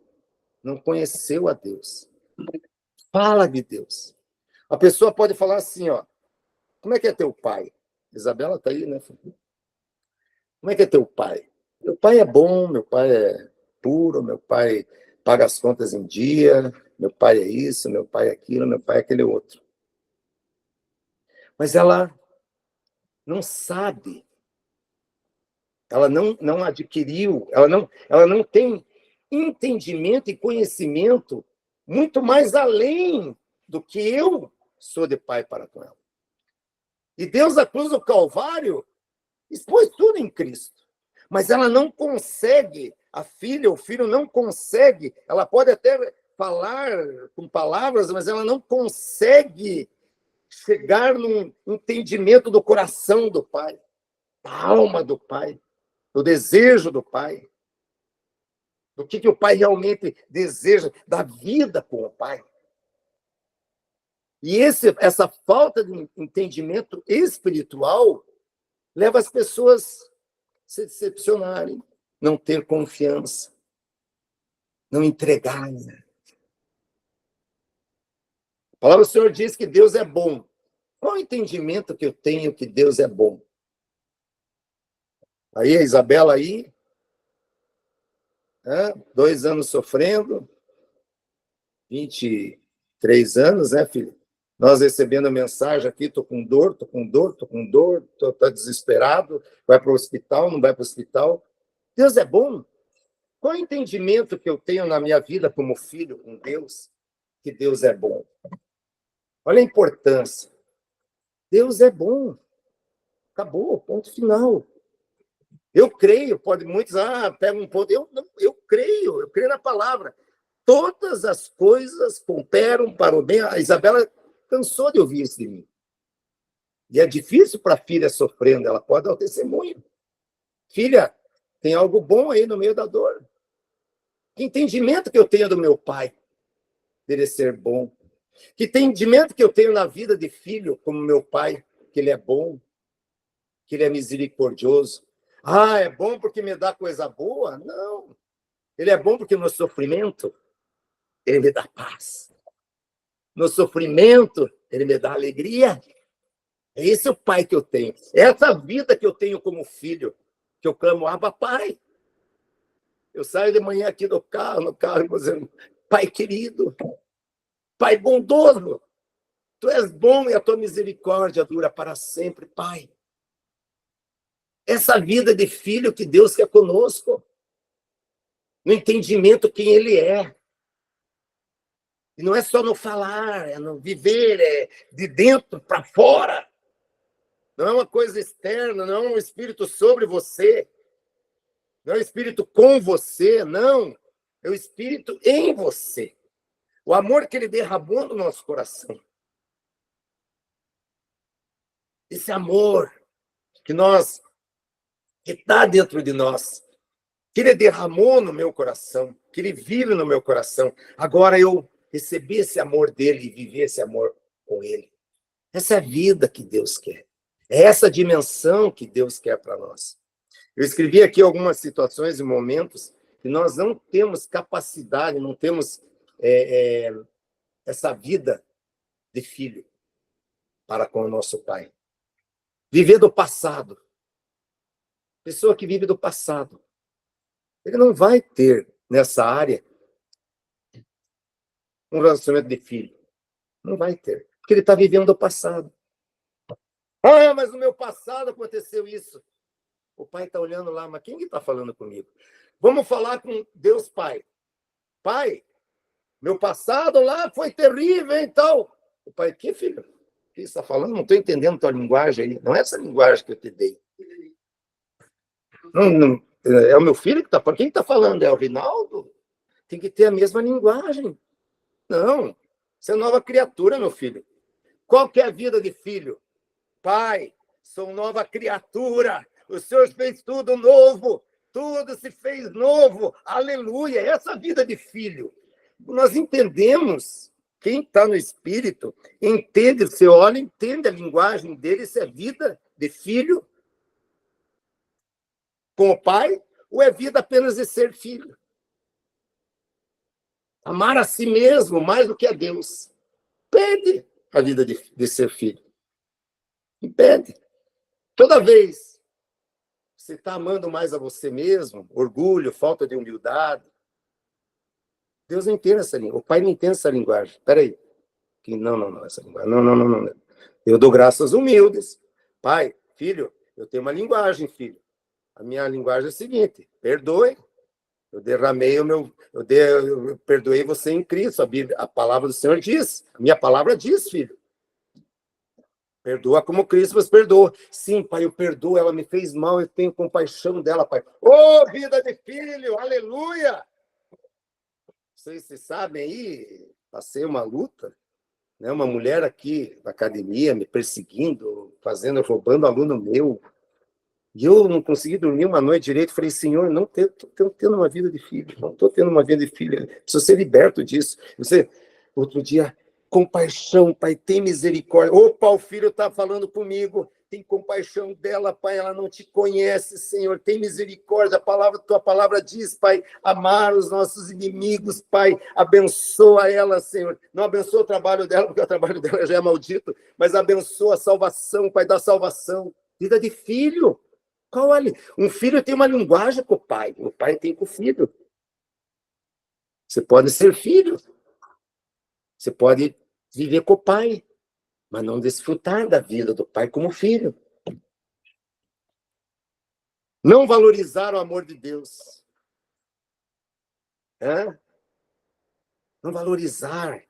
Não conheceu a Deus. Fala de Deus. A pessoa pode falar assim, ó, como é que é teu pai? Isabela está aí, né? Como é que é teu pai? Meu pai é bom, meu pai é puro, meu pai paga as contas em dia, meu pai é isso, meu pai é aquilo, meu pai é aquele outro. Mas ela não sabe, ela não adquiriu, ela não tem entendimento e conhecimento muito mais além do que eu sou de pai para com ela. E Deus, a cruz do Calvário, expôs tudo em Cristo. Mas ela não consegue, a filha, o filho não consegue, ela pode até falar com palavras, mas ela não consegue chegar num entendimento do coração do pai, da alma do pai, do desejo do pai, do que o pai realmente deseja, da vida com o pai. E essa falta de entendimento espiritual leva as pessoas a se decepcionarem, não ter confiança, não entregarem. A palavra do Senhor diz que Deus é bom. Qual o entendimento que eu tenho que Deus é bom? Aí a Isabela aí, 2 anos sofrendo, 23 anos, né, filho? Nós recebendo mensagem aqui, tô com dor, tô desesperado, vai para o hospital, não vai para o hospital. Deus é bom. Qual o entendimento que eu tenho na minha vida como filho com Deus, que Deus é bom? Olha a importância. Deus é bom. Acabou, ponto final. Eu creio, pode muitos, pega um ponto. Eu creio na palavra. Todas as coisas cooperam para o bem. A Isabela cansou de ouvir isso de mim. E é difícil para a filha sofrendo, ela pode dar o testemunho. Filha, tem algo bom aí no meio da dor. Que entendimento que eu tenho do meu pai, dele ser bom. Que entendimento que eu tenho na vida de filho, como meu pai, que ele é bom, que ele é misericordioso. É bom porque me dá coisa boa? Não. Ele é bom porque no sofrimento, ele me dá paz. No sofrimento, ele me dá alegria. É esse o pai que eu tenho. É essa vida que eu tenho como filho, que eu clamo, Abba, Pai. Eu saio de manhã aqui no carro, dizendo, Pai querido, Pai bondoso, Tu és bom e a Tua misericórdia dura para sempre, Pai. Essa vida de filho que Deus quer conosco, no entendimento quem Ele é. E não é só no falar, é no viver, é de dentro para fora. Não é uma coisa externa, não é um espírito sobre você. Não é o espírito com você, não. É o espírito em você. O amor que ele derramou no nosso coração. Esse amor que está dentro de nós, que ele derramou no meu coração, que ele vive no meu coração. Agora eu recebi esse amor dele e viver esse amor com ele. Essa é a vida que Deus quer. É essa dimensão que Deus quer para nós. Eu escrevi aqui algumas situações e momentos que nós não temos capacidade, não temos essa vida de filho para com o nosso pai. Viver do passado. Pessoa que vive do passado. Ele não vai ter, nessa área, um relacionamento de filho. Não vai ter. Porque ele está vivendo do passado. Ah, mas no meu passado aconteceu isso. O pai está olhando lá, mas quem está falando comigo? Vamos falar com Deus Pai. Pai, meu passado lá foi terrível, então. O pai, que filho? O que você está falando? Não estou entendendo a tua linguagem aí. Não é essa linguagem que eu te dei. Não, é o meu filho que está falando. Quem está falando? É o Rinaldo? Tem que ter a mesma linguagem. Não. Você é nova criatura, meu filho. Qual que é a vida de filho? Pai, sou nova criatura. O Senhor fez tudo novo. Tudo se fez novo. Aleluia. Essa vida de filho. Nós entendemos. Quem está no Espírito entende. Você olha, entende a linguagem dele. Isso é vida de filho com o pai, ou é vida apenas de ser filho? Amar a si mesmo mais do que a Deus. Impede a vida de ser filho. Impede. Toda vez que você está amando mais a você mesmo, orgulho, falta de humildade, Deus não entende essa linguagem. O pai não entende essa linguagem. Espera aí. Não, essa linguagem. Não. Eu dou graças humildes. Pai, filho, eu tenho uma linguagem, filho. A minha linguagem é a seguinte: perdoe. Eu derramei eu perdoei você em Cristo. A palavra do Senhor diz. A minha palavra diz, filho. Perdoa como Cristo vos perdoa. Sim, pai, eu perdoo. Ela me fez mal, eu tenho compaixão dela, pai. Ô, vida de filho, aleluia! Vocês sabem aí, passei uma luta, né? Uma mulher aqui na academia me perseguindo, roubando aluno meu. E eu não consegui dormir uma noite direito. Falei, Senhor, não estou tendo uma vida de filho. Não estou tendo uma vida de filho. Preciso ser liberto disso. Outro dia, compaixão, pai, tem misericórdia. Opa, o filho está falando comigo. Tem compaixão dela, pai. Ela não te conhece, Senhor. Tem misericórdia. Tua palavra diz, pai, amar os nossos inimigos, pai. Abençoa ela, Senhor. Não abençoa o trabalho dela, porque o trabalho dela já é maldito. Mas abençoa a salvação, pai, da salvação. Vida de filho. Olha, um filho tem uma linguagem com o pai tem com o filho. Você pode ser filho, você pode viver com o pai, mas não desfrutar da vida do pai como filho. Não valorizar o amor de Deus. Não valorizar.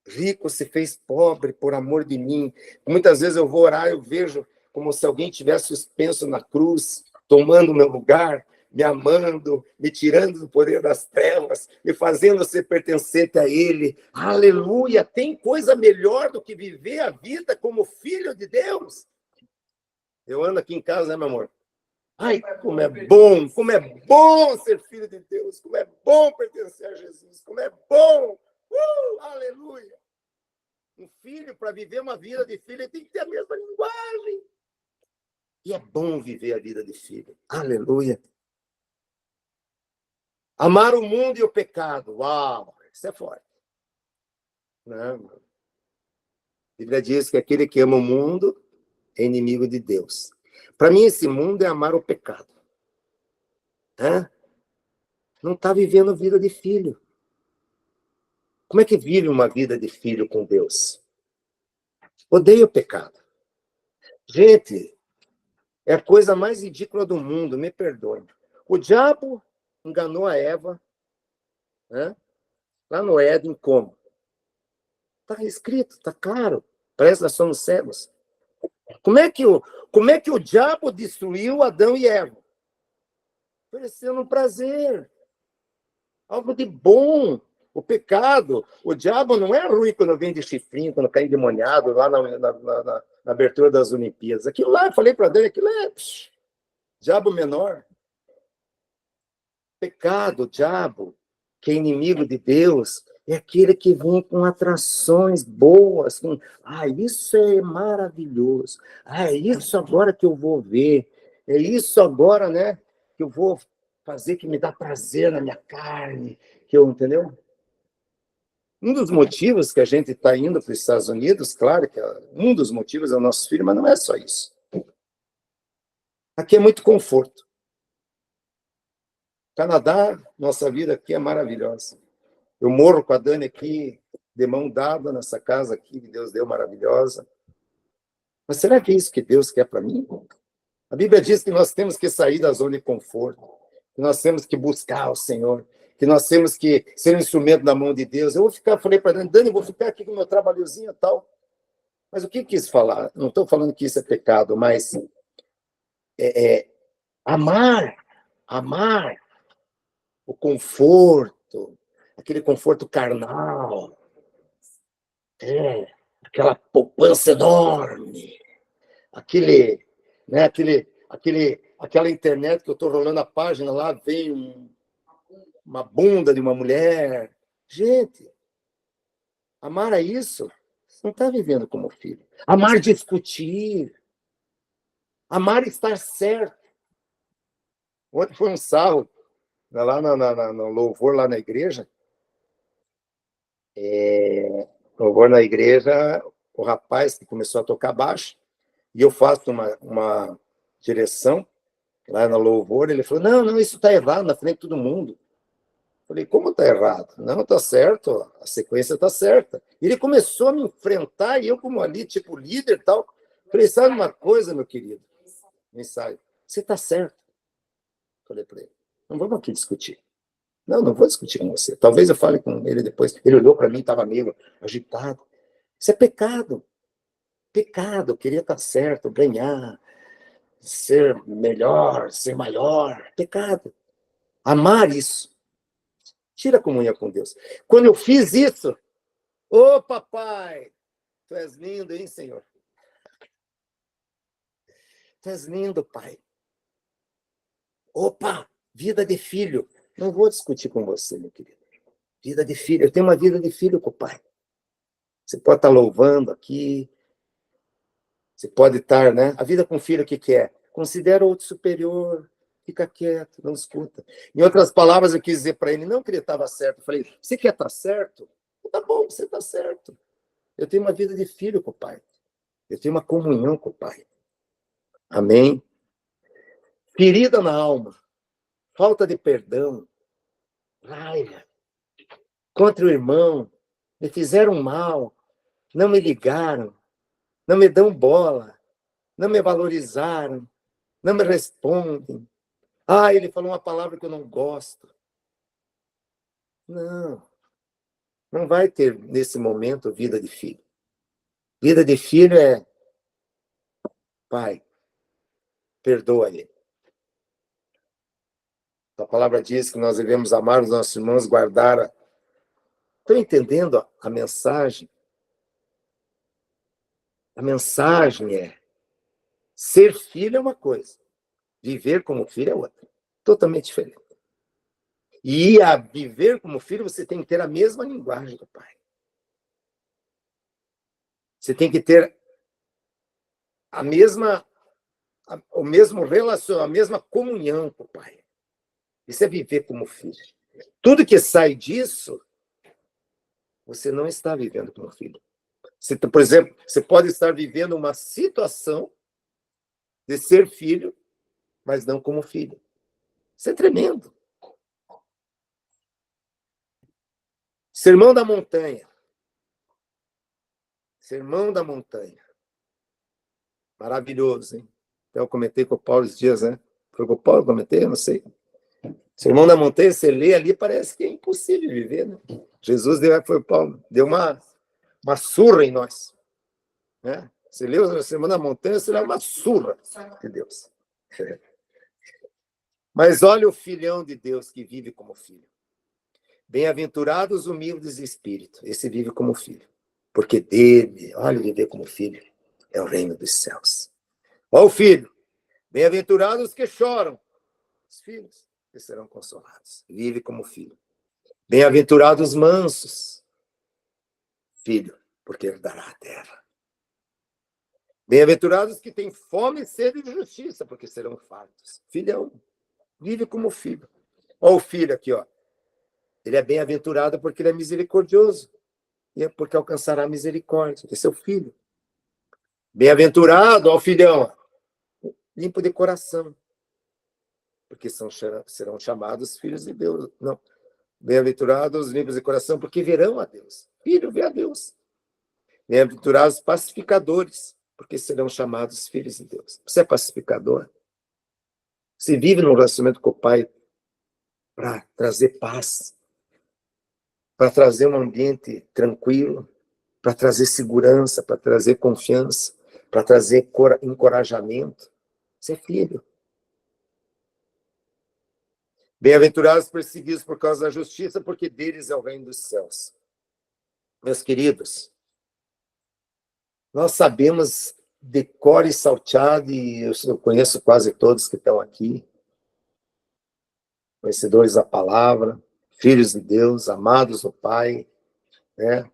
Rico se fez pobre por amor de mim. Muitas vezes eu vou orar, eu vejo como se alguém tivesse suspenso na cruz, tomando o meu lugar, me amando, me tirando do poder das trevas, me fazendo ser pertencente a Ele. Aleluia! Tem coisa melhor do que viver a vida como filho de Deus? Eu ando aqui em casa, né, meu amor? Ai, como é bom ser filho de Deus, como é bom pertencer a Jesus, como é bom! Aleluia! Um filho, para viver uma vida de filho, ele tem que ter a mesma linguagem. E é bom viver a vida de filho. Aleluia. Amar o mundo e o pecado. Uau, isso é forte. Não. A Bíblia diz que aquele que ama o mundo é inimigo de Deus. Para mim, esse mundo é amar o pecado. Não está vivendo vida de filho. Como é que vive uma vida de filho com Deus? Odeia o pecado. Gente, é a coisa mais ridícula do mundo, me perdoe. O diabo enganou a Eva, lá no Éden, como? Está escrito, está claro. Parece que nós somos cegos. Como é que o diabo destruiu Adão e Eva? Oferecendo um prazer. Algo de bom. O pecado, o diabo não é ruim quando vem de chifrinho, quando cai endemoniado lá na abertura das Olimpíadas. Aquilo lá, eu falei para Deus, aquilo é diabo menor. Pecado, diabo, que é inimigo de Deus, é aquele que vem com atrações boas. Isso é maravilhoso. Isso agora que eu vou ver. É isso agora, né? Que eu vou fazer que me dá prazer na minha carne, que eu, entendeu? Um dos motivos que a gente está indo para os Estados Unidos, claro que um dos motivos é o nosso filho, mas não é só isso. Aqui é muito conforto. Canadá, nossa vida aqui é maravilhosa. Eu morro com a Dani aqui, de mão dada nessa casa aqui que Deus deu maravilhosa. Mas será que é isso que Deus quer para mim? A Bíblia diz que nós temos que sair da zona de conforto, que nós temos que buscar o Senhor, que nós temos que ser um instrumento na mão de Deus. Eu vou ficar, falei para Dani, Dani, vou ficar aqui com o meu trabalhozinho e tal. Mas o que quis falar? Não estou falando que isso é pecado, mas amar o conforto, aquele conforto carnal, aquela poupança enorme, né, aquela internet que eu estou rolando a página lá, vem uma bunda de uma mulher. Gente, amar é isso. Você não está vivendo como filho. Amar discutir. Amar estar certo. Ontem foi um sarro lá no louvor, lá na igreja. Louvor na igreja, o rapaz que começou a tocar baixo, e eu faço uma direção lá no louvor, ele falou, não, isso está errado na frente de todo mundo. Falei, como está errado? Não, está certo, a sequência está certa. Ele começou a me enfrentar, e eu como ali, tipo líder e tal, falei, sabe uma coisa, meu querido? Ensaio, você está certo. Falei para ele, não vamos aqui discutir. Não vou discutir com você. Talvez eu fale com ele depois. Ele olhou para mim, estava meio agitado. Isso é pecado. Pecado, querer estar certo, ganhar, ser melhor, ser maior. Pecado. Amar isso. Tira a comunhão com Deus. Quando eu fiz isso, ô papai, tu és lindo, hein, Senhor? Tu és lindo, pai. Opa, vida de filho. Não vou discutir com você, meu querido. Vida de filho. Eu tenho uma vida de filho com o pai. Você pode estar louvando aqui. Você pode estar, né? A vida com filho, o que é? Considera outro superior. Fica quieto, não escuta. Em outras palavras, eu quis dizer para ele, não que ele estava certo. Eu falei, você quer estar certo? Tá bom, você está certo. Eu tenho uma vida de filho com o pai. Eu tenho uma comunhão com o pai. Amém? Ferida na alma. Falta de perdão. Raiva. Contra o irmão. Me fizeram mal. Não me ligaram. Não me dão bola. Não me valorizaram. Não me respondem. Ele falou uma palavra que eu não gosto. Não vai ter, nesse momento, vida de filho. Vida de filho é, pai, perdoa ele. A palavra diz que nós devemos amar os nossos irmãos, guardar. Estão entendendo a mensagem? A mensagem é, ser filho é uma coisa, viver como filho é outra. Totalmente diferente. E a viver como filho, você tem que ter a mesma linguagem do pai. Você tem que ter o mesmo relacionamento, a mesma comunhão com o pai. Isso é viver como filho. Tudo que sai disso, você não está vivendo como filho. Você, por exemplo, você pode estar vivendo uma situação de ser filho, mas não como filho. Isso é tremendo. Sermão da Montanha. Sermão da Montanha. Maravilhoso, hein? Eu comentei com o Paulo esses dias, né? Foi com o Paulo que eu comentei? Eu não sei. Sermão da Montanha, você lê ali, parece que é impossível viver, né? Jesus foi o Paulo, deu uma surra em nós. Né? Você lê o Sermão da Montanha, você dá uma surra de Deus. Mas olha o filhão de Deus que vive como filho. Bem-aventurados os humildes de espírito. Esse vive como filho. Porque dele, olha, viver como filho, é o reino dos céus. Olha o filho. Bem-aventurados os que choram. Os filhos que serão consolados. Vive como filho. Bem-aventurados os mansos. Filho, porque herdará a terra. Bem-aventurados que têm fome e sede de justiça, porque serão fartos. Filhão, vive como filho. Olha o filho aqui, ó. Ele é bem-aventurado porque ele é misericordioso. E é porque alcançará misericórdia. Esse é o filho. Bem-aventurado, ó filhão, limpo de coração, porque serão chamados filhos de Deus. Não. Bem-aventurados, limpos de coração, porque verão a Deus. Filho, vê a Deus. Bem-aventurados pacificadores, porque serão chamados filhos de Deus. Você é pacificador? Você vive num relacionamento com o Pai para trazer paz, para trazer um ambiente tranquilo, para trazer segurança, para trazer confiança, para trazer encorajamento. Você é filho. Bem-aventurados perseguidos por causa da justiça, porque deles é o reino dos céus. Meus queridos, nós sabemos de cor e salteado, e eu conheço quase todos que estão aqui, conhecedores da palavra, filhos de Deus, amados do Pai, né?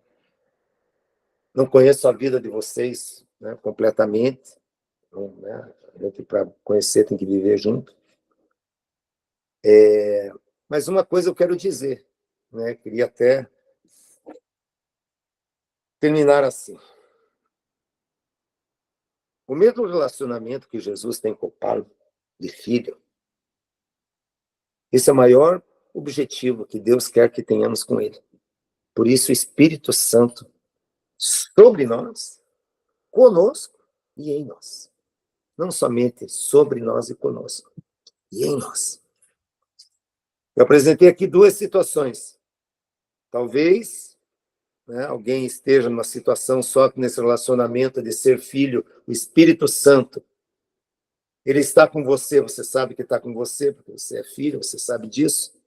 Não conheço a vida de vocês, né, completamente, né? Para conhecer tem que viver junto. Mas uma coisa eu quero dizer, né? Queria até terminar assim. O mesmo relacionamento que Jesus tem com o Pai de filho, esse é o maior objetivo que Deus quer que tenhamos com Ele. Por isso, o Espírito Santo sobre nós, conosco e em nós. Não somente sobre nós e conosco, e em nós. Eu apresentei aqui duas situações. Talvez, né, alguém esteja numa situação só nesse relacionamento de ser filho, o Espírito Santo. Ele está com você, você sabe que está com você, porque você é filho, você sabe disso.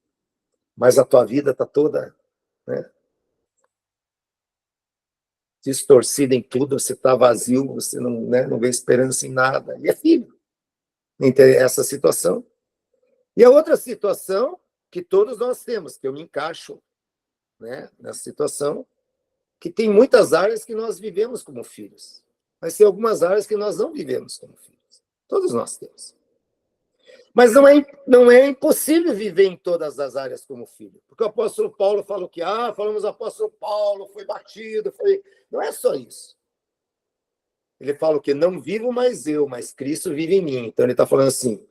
Mas a tua vida está toda, né, distorcida em tudo, você está vazio, você não, né, não vê esperança em nada. E é filho. Tem essa situação. E a outra situação que todos nós temos, que eu me encaixo, né, nessa situação, que tem muitas áreas que nós vivemos como filhos, mas tem algumas áreas que nós não vivemos como filhos. Todos nós temos. Mas não é impossível viver em todas as áreas como filho. Porque o apóstolo Paulo falou que, falamos, o apóstolo Paulo foi batido, foi... Não é só isso. Ele fala que não vivo mais eu, mas Cristo vive em mim. Então ele está falando assim,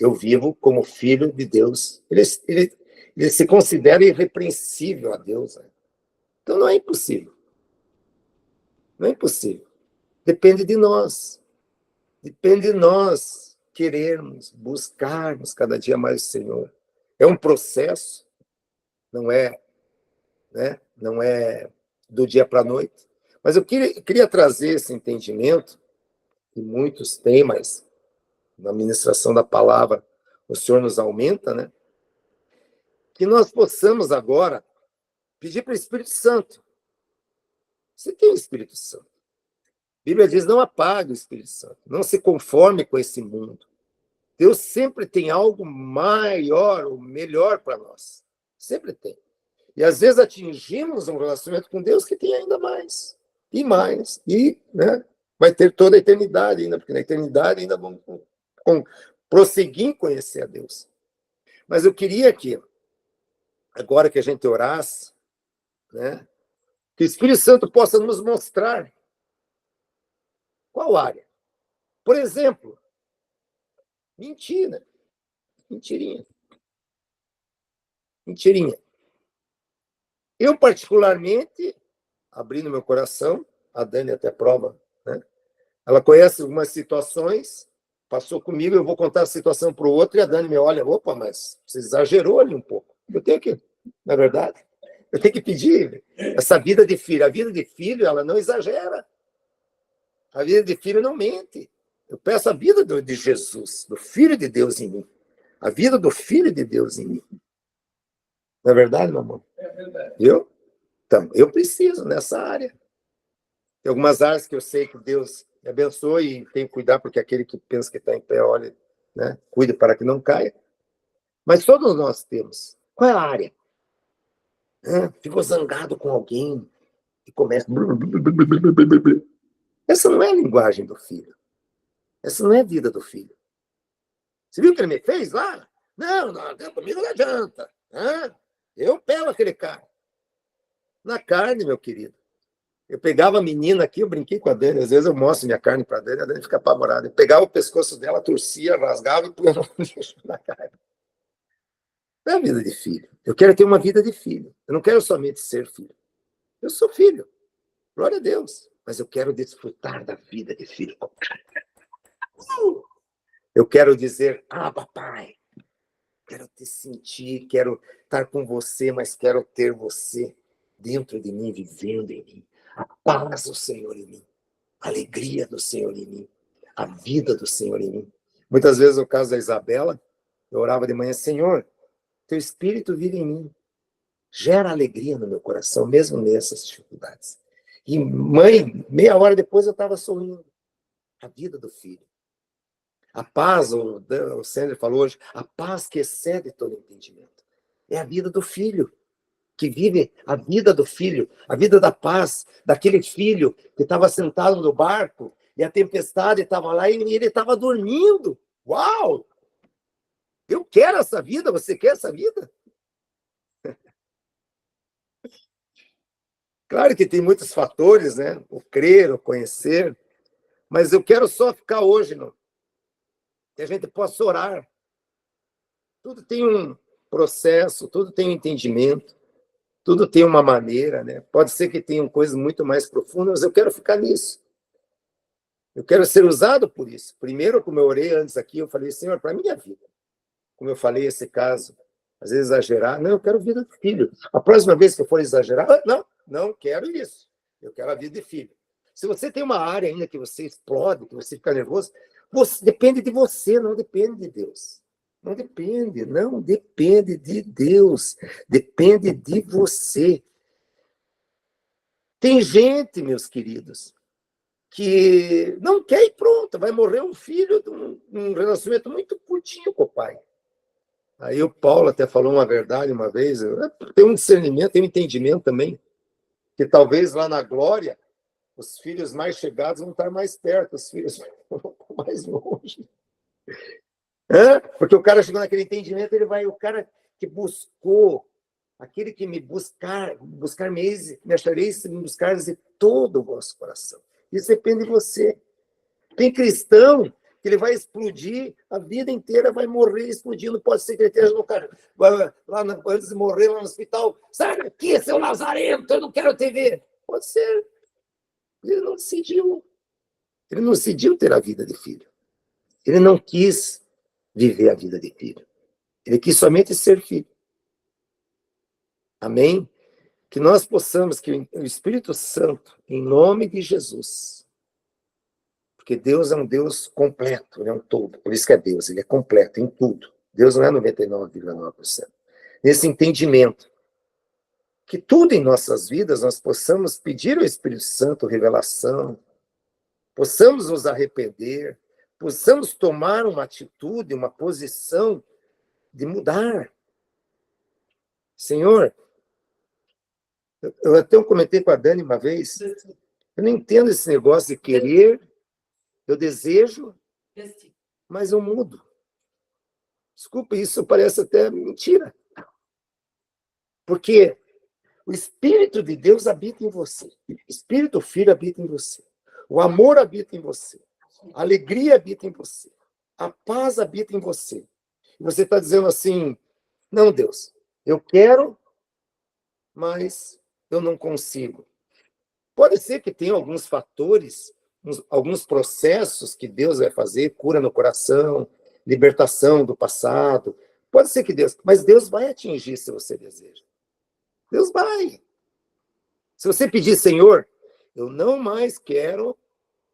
eu vivo como filho de Deus. Ele se considera irrepreensível a Deus. Né? Então não é impossível. Não é impossível. Depende de nós. Depende de nós querermos, buscarmos cada dia mais o Senhor. É um processo, não é, né? Não é do dia para a noite. Mas eu queria trazer esse entendimento, que muitos têm, mas na ministração da palavra o Senhor nos aumenta, né? Que nós possamos agora pedir para o Espírito Santo. Você tem o Espírito Santo. A Bíblia diz, não apague o Espírito Santo. Não se conforme com esse mundo. Deus sempre tem algo maior ou melhor para nós. Sempre tem. E às vezes atingimos um relacionamento com Deus que tem ainda mais. E mais. E, né, vai ter toda a eternidade ainda, porque na eternidade ainda vamos prosseguir em conhecer a Deus. Mas eu queria que, agora que a gente orasse, né, que o Espírito Santo possa nos mostrar qual área. Por exemplo, mentira. Mentirinha. Eu, particularmente, abrindo meu coração, a Dani até prova, né? Ela conhece algumas situações, passou comigo, eu vou contar a situação para o outro, e a Dani me olha, opa, mas você exagerou ali um pouco. Eu tenho que, na verdade, eu tenho que pedir essa vida de filho. A vida de filho, ela não exagera. A vida de filho não mente. Eu peço a vida de Jesus, do Filho de Deus em mim. A vida do Filho de Deus em mim. Não é verdade, meu amor? É verdade. Então, eu preciso nessa área. Tem algumas áreas que eu sei que Deus me abençoe e tem que cuidar, porque aquele que pensa que está em pé, olha, né, cuide para que não caia. Mas todos nós temos. Qual é a área? Ficou zangado com alguém e começa... Essa não é a linguagem do filho. Essa não é a vida do filho. Você viu o que ele me fez lá? Não, comigo não adianta. Eu pego aquele cara. Na carne, meu querido. Eu pegava a menina aqui, eu brinquei com a Dani, às vezes eu mostro minha carne para a Dani fica apavorada. Eu pegava o pescoço dela, torcia, rasgava e punha na carne. Não é a vida de filho. Eu quero ter uma vida de filho. Eu não quero somente ser filho. Eu sou filho. Glória a Deus. Mas eu quero desfrutar da vida de filho. Eu quero dizer, papai. Quero te sentir, quero estar com você, mas quero ter você dentro de mim, vivendo em mim. A paz do Senhor em mim. A alegria do Senhor em mim. A vida do Senhor em mim. Muitas vezes, no caso da Isabela, eu orava de manhã, Senhor, teu Espírito vive em mim. Gera alegria no meu coração, mesmo nessas dificuldades. E mãe, meia hora depois eu estava sorrindo. A vida do filho. A paz, o Sandro falou hoje, a paz que excede todo entendimento. É a vida do filho, que vive a vida do filho, a vida da paz, daquele filho que estava sentado no barco e a tempestade estava lá e ele estava dormindo. Uau! Eu quero essa vida, você quer essa vida? Claro que tem muitos fatores, né? O crer, o conhecer, mas eu quero só ficar hoje, não? Que a gente possa orar. Tudo tem um processo, tudo tem um entendimento, tudo tem uma maneira, né? Pode ser que tenham coisas muito mais profundas, mas eu quero ficar nisso. Eu quero ser usado por isso. Primeiro, como eu orei antes aqui, eu falei, Senhor, para a minha vida. Como eu falei, esse caso, às vezes exagerar, não, eu quero vida de filho. A próxima vez que eu for exagerar, não quero isso. Eu quero a vida de filho. Se você tem uma área ainda que você explode, que você fica nervoso, depende de você, não depende de Deus. Não depende de Deus. Depende de você. Tem gente, meus queridos, que não quer ir pronto, vai morrer um filho de um relacionamento muito curtinho com o pai. Aí o Paulo até falou uma verdade uma vez, tem um discernimento, tem um entendimento também, que talvez lá na glória, os filhos mais chegados vão estar mais perto, os filhos mais longe. Porque o cara chegou naquele entendimento, o cara que buscou, aquele que me buscar me achareis se me buscares de todo o vosso coração. Isso depende de você. Tem cristão que ele vai explodir a vida inteira, vai morrer explodindo, pode ser que ele esteja no cara, antes de morrer lá no hospital, sai daqui, seu lazarento, eu não quero te ver. Pode ser. Ele não decidiu. Ele não decidiu ter a vida de filho. Ele não quis viver a vida de filho. Ele quis somente ser filho. Amém? Que nós possamos, que o Espírito Santo, em nome de Jesus, porque Deus é um Deus completo, ele é um todo, por isso que é Deus, ele é completo em tudo. Deus não é 99,9%. Nesse entendimento, que tudo em nossas vidas nós possamos pedir ao Espírito Santo revelação, possamos nos arrepender, possamos tomar uma atitude, uma posição de mudar. Senhor, eu até comentei com a Dani uma vez, eu não entendo esse negócio de querer, eu desejo, mas eu mudo. Desculpa, isso parece até mentira. Porque o Espírito de Deus habita em você. O Espírito Filho habita em você. O amor habita em você. A alegria habita em você. A paz habita em você. E você está dizendo assim, não, Deus, eu quero, mas eu não consigo. Pode ser que tenha alguns fatores, alguns processos que Deus vai fazer, cura no coração, libertação do passado. Pode ser que Deus, mas Deus vai atingir se você deseja. Deus vai. Se você pedir, Senhor, eu não mais quero,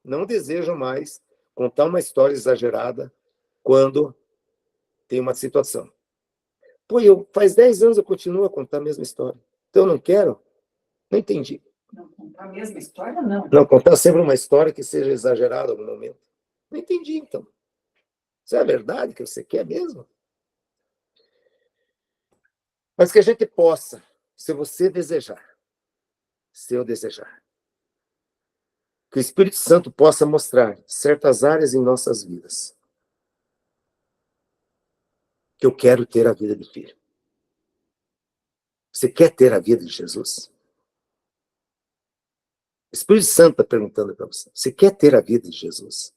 não desejo mais contar uma história exagerada quando tem uma situação. Pô, faz 10 anos eu continuo a contar a mesma história. Então eu não quero? Não entendi. Não contar a mesma história, não. Não, contar sempre uma história que seja exagerada em algum momento. Não entendi, então. Isso é a verdade que você quer mesmo? Mas que a gente possa, se você desejar, se eu desejar, que o Espírito Santo possa mostrar certas áreas em nossas vidas que eu quero ter a vida de filho. Você quer ter a vida de Jesus? O Espírito Santo está perguntando para você. Você quer ter a vida de Jesus?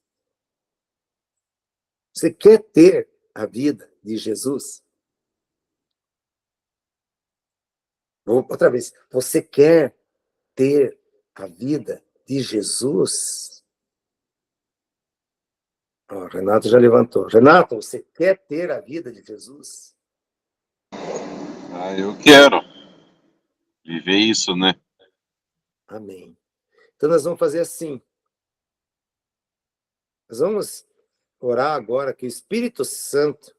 Você quer ter a vida de Jesus? Vou outra vez. Você quer ter a vida de Jesus? Oh, Renato já levantou. Renato, você quer ter a vida de Jesus? Eu quero viver isso, né? Amém. Então nós vamos fazer assim. Nós vamos orar agora que o Espírito Santo,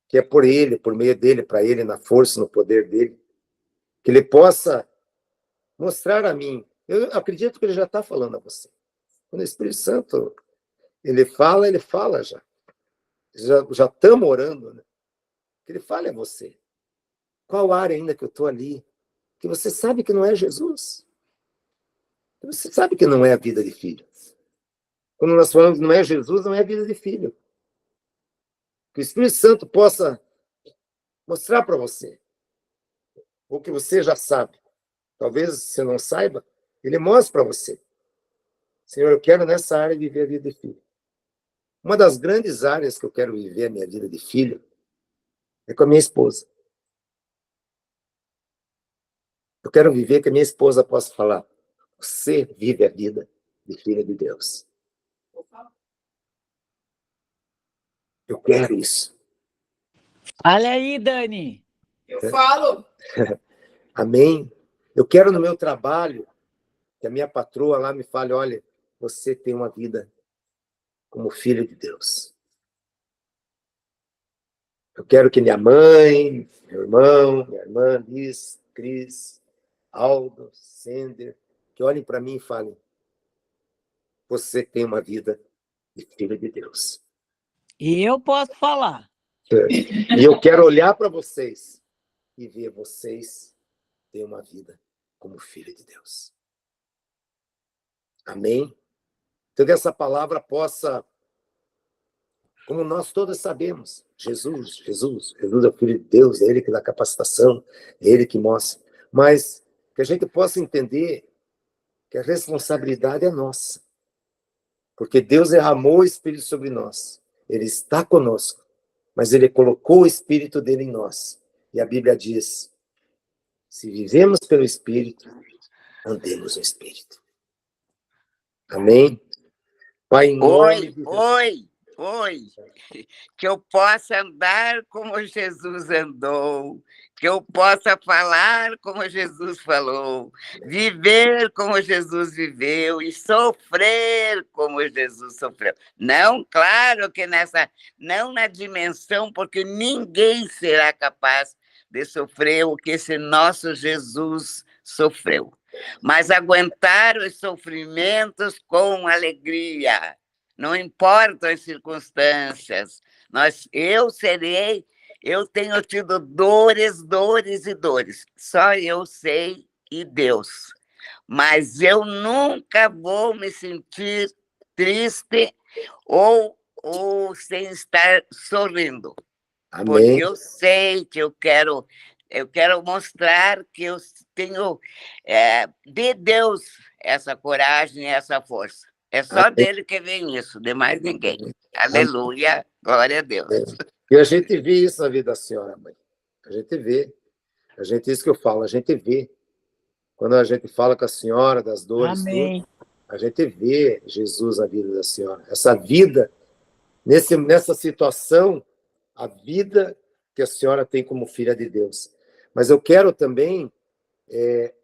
que é por ele, por meio dele, para ele, na força, no poder dele, que ele possa mostrar a mim. Eu acredito que ele já está falando a você. Quando o Espírito Santo, ele fala já. Já estamos orando, né? Que ele fale a você. Qual área ainda que eu estou ali? Que você sabe que não é Jesus. Que você sabe que não é a vida de filho. Quando nós falamos não é Jesus, não é a vida de filho. Que o Espírito Santo possa mostrar para você. Ou que você já sabe. Talvez você não saiba, ele mostra para você. Senhor, eu quero nessa área viver a vida de filho. Uma das grandes áreas que eu quero viver a minha vida de filho é com a minha esposa. Eu quero viver que a minha esposa possa falar: você vive a vida de filha de Deus. Eu quero isso. Olha aí, Dani. Eu falo. Amém? Eu quero no meu trabalho que a minha patroa lá me fale: olha, você tem uma vida como filho de Deus. Eu quero que minha mãe, meu irmão, minha irmã, Liz, Cris, Aldo, Sender, que olhem para mim e falem: você tem uma vida de filho de Deus. E eu posso falar. E eu quero olhar para vocês e ver vocês ter uma vida como filho de Deus. Amém? Então que essa palavra possa, como nós todos sabemos, Jesus é o Filho de Deus, é Ele que dá capacitação, é Ele que mostra. Mas que a gente possa entender que a responsabilidade é nossa. Porque Deus derramou o Espírito sobre nós. Ele está conosco, mas Ele colocou o Espírito dele em nós. E a Bíblia diz: se vivemos pelo Espírito, andemos no Espírito. Amém? Pai, em nome de Jesus. Oi, que eu possa andar como Jesus andou, que eu possa falar como Jesus falou, viver como Jesus viveu e sofrer como Jesus sofreu. Não, claro que não na dimensão, porque ninguém será capaz de sofrer o que esse nosso Jesus sofreu, mas aguentar os sofrimentos com alegria. Não importam as circunstâncias. Eu tenho tido dores e dores. Só eu sei e Deus. Mas eu nunca vou me sentir triste ou sem estar sorrindo. Amém. Porque eu sei que eu quero mostrar que eu tenho de Deus essa coragem e essa força. É só Amém. dele que vem isso, de mais ninguém. Aleluia, glória a Deus. E a gente vê isso na vida da senhora, mãe. A gente vê. Isso que eu falo, a gente vê. Quando a gente fala com a senhora das dores, Amém. tudo, a gente vê Jesus na vida da senhora. Essa vida, nessa situação, a vida que a senhora tem como filha de Deus. Mas eu quero também,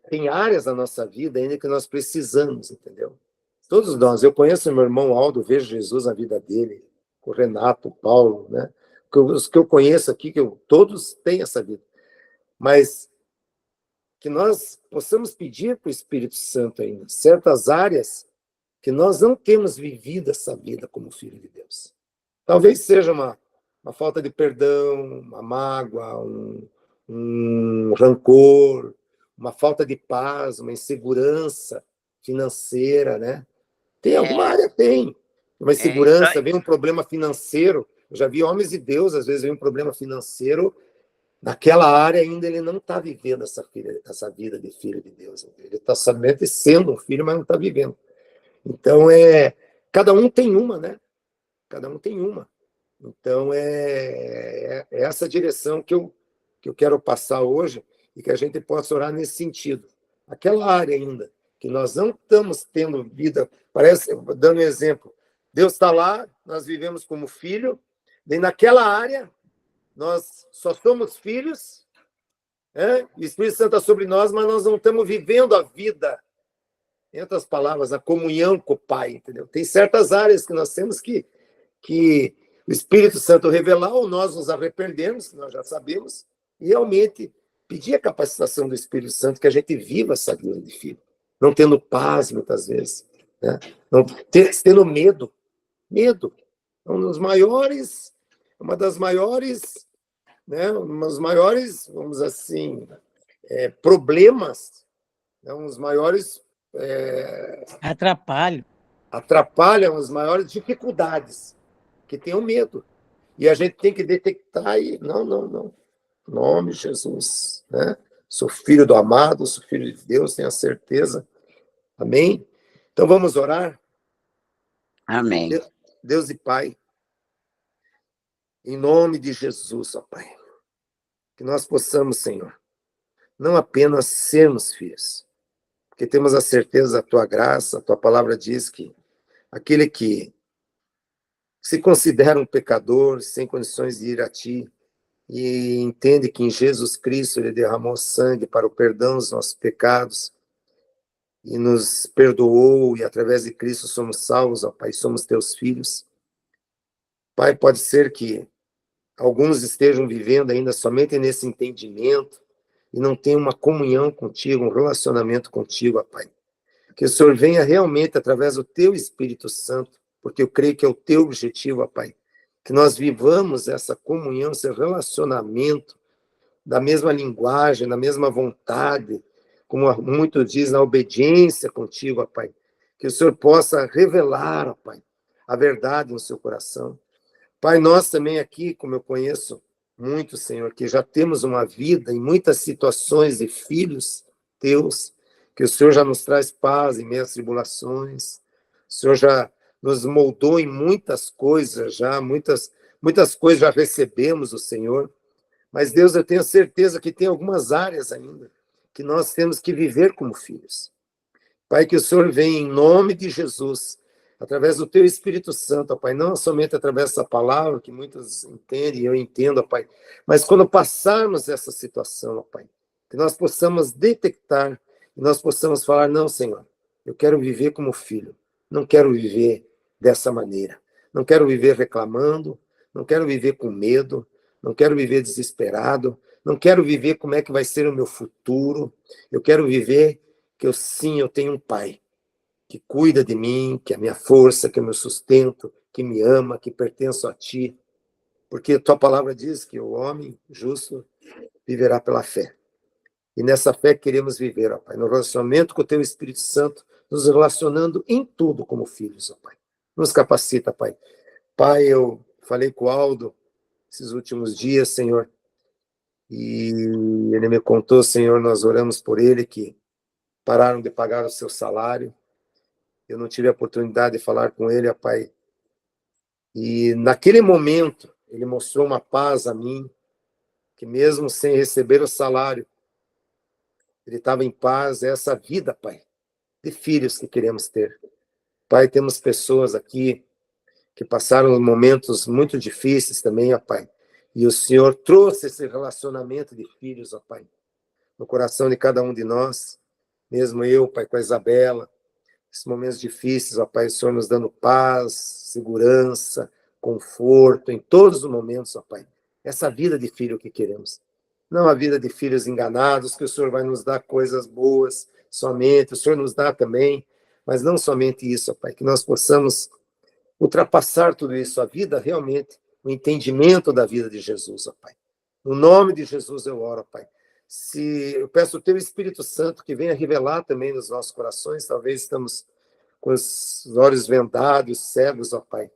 tem áreas da nossa vida ainda que nós precisamos, entendeu? Todos nós. Eu conheço meu irmão Aldo, vejo Jesus na vida dele, o Renato, o Paulo, né? Os que eu conheço aqui, todos têm essa vida. Mas que nós possamos pedir para o Espírito Santo ainda certas áreas que nós não temos vivido essa vida como filho de Deus. Talvez seja uma falta de perdão, uma mágoa, um rancor, uma falta de paz, uma insegurança financeira, né? Tem alguma área? Tem. Uma isso insegurança, aí. vem um problema financeiro. Eu já vi homens de Deus, às vezes vem um problema financeiro, naquela área ainda ele não está vivendo essa vida de filho de Deus. Ele está somente sendo um filho, mas não está vivendo. Então, cada um tem uma, né? Cada um tem uma. Então, é essa direção que eu quero passar hoje e que a gente possa orar nesse sentido. Aquela área ainda, que nós não estamos tendo vida, parece, dando um exemplo, Deus está lá, nós vivemos como filho, e naquela área, nós só somos filhos, o Espírito Santo está sobre nós, mas nós não estamos vivendo a vida, em outras palavras, a comunhão com o Pai, entendeu? Tem certas áreas que nós temos que o Espírito Santo revelar ou nós nos arrependermos, que nós já sabemos, e realmente pedir a capacitação do Espírito Santo que a gente viva essa vida de filho, não tendo paz muitas vezes, né? Não tendo medo. Medo é uma das maiores, né? Uma das maiores, vamos assim, problemas, né? Um dos maiores atrapalham as maiores dificuldades, que tem o medo. E a gente tem que detectar e não. Em nome de Jesus, né? Sou filho do amado, sou filho de Deus, tenho a certeza. Amém? Então vamos orar. Amém. Deus e Pai, em nome de Jesus, ó Pai, que nós possamos, Senhor, não apenas sermos filhos, porque temos a certeza da Tua graça, a Tua palavra diz que aquele que se considera um pecador, sem condições de ir a Ti, e entende que em Jesus Cristo Ele derramou sangue para o perdão dos nossos pecados, e nos perdoou, e através de Cristo somos salvos, ó Pai, somos Teus filhos. Pai, pode ser que alguns estejam vivendo ainda somente nesse entendimento, e não tenham uma comunhão contigo, um relacionamento contigo, ó Pai. Que o Senhor venha realmente através do Teu Espírito Santo, porque eu creio que é o Teu objetivo, ó Pai, que nós vivamos essa comunhão, esse relacionamento, da mesma linguagem, da mesma vontade, como muito diz, na obediência contigo, ó Pai. Que o Senhor possa revelar, ó Pai, a verdade no seu coração. Pai, nós também aqui, como eu conheço muito, Senhor, que já temos uma vida em muitas situações de filhos teus, que o Senhor já nos traz paz em meias tribulações, o Senhor já nos moldou em muitas coisas, muitas coisas já recebemos do Senhor, mas Deus, eu tenho certeza que tem algumas áreas ainda que nós temos que viver como filhos. Pai, que o Senhor venha em nome de Jesus, através do Teu Espírito Santo, ó Pai, não somente através dessa palavra que muitos entendem, eu entendo, ó Pai, mas quando passarmos essa situação, ó Pai, que nós possamos detectar, e nós possamos falar, não, Senhor, eu quero viver como filho, não quero viver dessa maneira, não quero viver reclamando, não quero viver com medo, não quero viver desesperado, não quero viver como é que vai ser o meu futuro, eu quero viver que eu tenho um Pai que cuida de mim, que é a minha força, que é o meu sustento, que me ama, que pertenço a Ti, porque a Tua palavra diz que o homem justo viverá pela fé. E nessa fé queremos viver, ó Pai, no relacionamento com o Teu Espírito Santo, nos relacionando em tudo como filhos, ó Pai. Nos capacita, Pai. Pai, eu falei com o Aldo esses últimos dias, Senhor, e ele me contou, Senhor, nós oramos por ele, que pararam de pagar o seu salário. Eu não tive a oportunidade de falar com ele, ó Pai. E naquele momento, ele mostrou uma paz a mim, que mesmo sem receber o salário, ele estava em paz. É essa vida, Pai, de filhos que queremos ter. Pai, temos pessoas aqui que passaram momentos muito difíceis também, ó Pai. E o Senhor trouxe esse relacionamento de filhos, ó Pai, no coração de cada um de nós. Mesmo eu, Pai, com a Isabela, esses momentos difíceis, ó Pai, o Senhor nos dando paz, segurança, conforto, em todos os momentos, ó Pai. Essa vida de filho que queremos. Não a vida de filhos enganados, que o Senhor vai nos dar coisas boas somente, o Senhor nos dá também, mas não somente isso, ó Pai, que nós possamos ultrapassar tudo isso, a vida realmente, o entendimento da vida de Jesus, ó Pai. No nome de Jesus eu oro, ó Pai. eu peço o teu Espírito Santo que venha revelar também nos nossos corações, talvez estamos com os olhos vendados, cegos, ó Pai.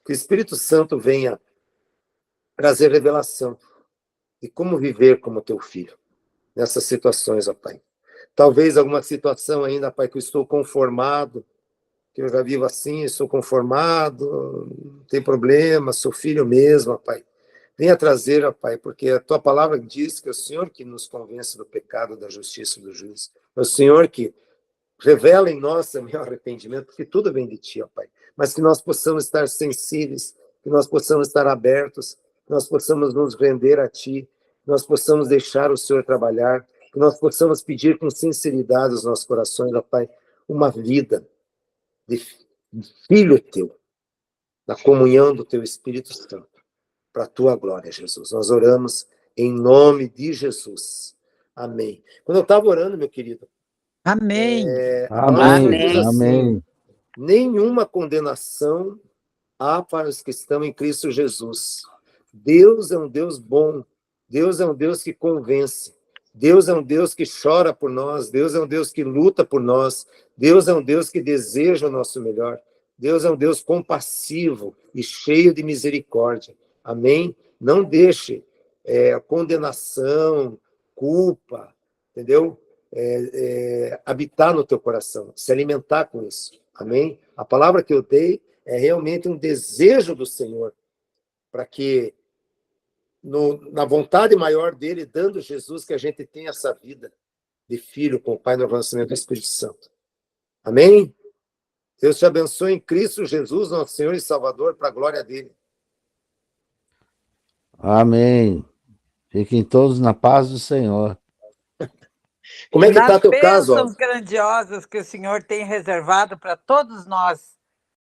Que o Espírito Santo venha trazer revelação de como viver como teu filho nessas situações, ó Pai. Talvez alguma situação ainda, Pai, que eu estou conformado, que eu já vivo assim, estou conformado, não tem problema, sou filho mesmo, ó Pai. Venha trazer, ó Pai, porque a tua palavra diz que é o Senhor que nos convence do pecado, da justiça e do juízo. É o Senhor que revela em nós também o arrependimento, porque tudo vem de ti, ó Pai. Mas que nós possamos estar sensíveis, que nós possamos estar abertos, que nós possamos nos render a ti, que nós possamos deixar o Senhor trabalhar, que nós possamos pedir com sinceridade aos nossos corações, ó Pai, uma vida de filho teu, na comunhão do teu Espírito Santo, para a tua glória, Jesus. Nós oramos em nome de Jesus. Amém. Quando eu estava orando, meu querido, Amém. a palavra Amém. diz assim, Amém. nenhuma condenação há para os que estão em Cristo Jesus. Deus é um Deus bom, Deus é um Deus que convence, Deus é um Deus que chora por nós, Deus é um Deus que luta por nós, Deus é um Deus que deseja o nosso melhor, Deus é um Deus compassivo e cheio de misericórdia. Amém? Não deixe condenação, culpa, entendeu? Habitar no teu coração, se alimentar com isso. Amém? A palavra que eu dei é realmente um desejo do Senhor para que na vontade maior dele, dando Jesus, que a gente tenha essa vida de filho com o Pai no avançamento do Espírito Santo. Amém? Deus te abençoe em Cristo Jesus, nosso Senhor e Salvador, para a glória dele. Amém. Fiquem todos na paz do Senhor. Como é que está Nas teu caso? bênçãos grandiosas que o Senhor tem reservado para todos nós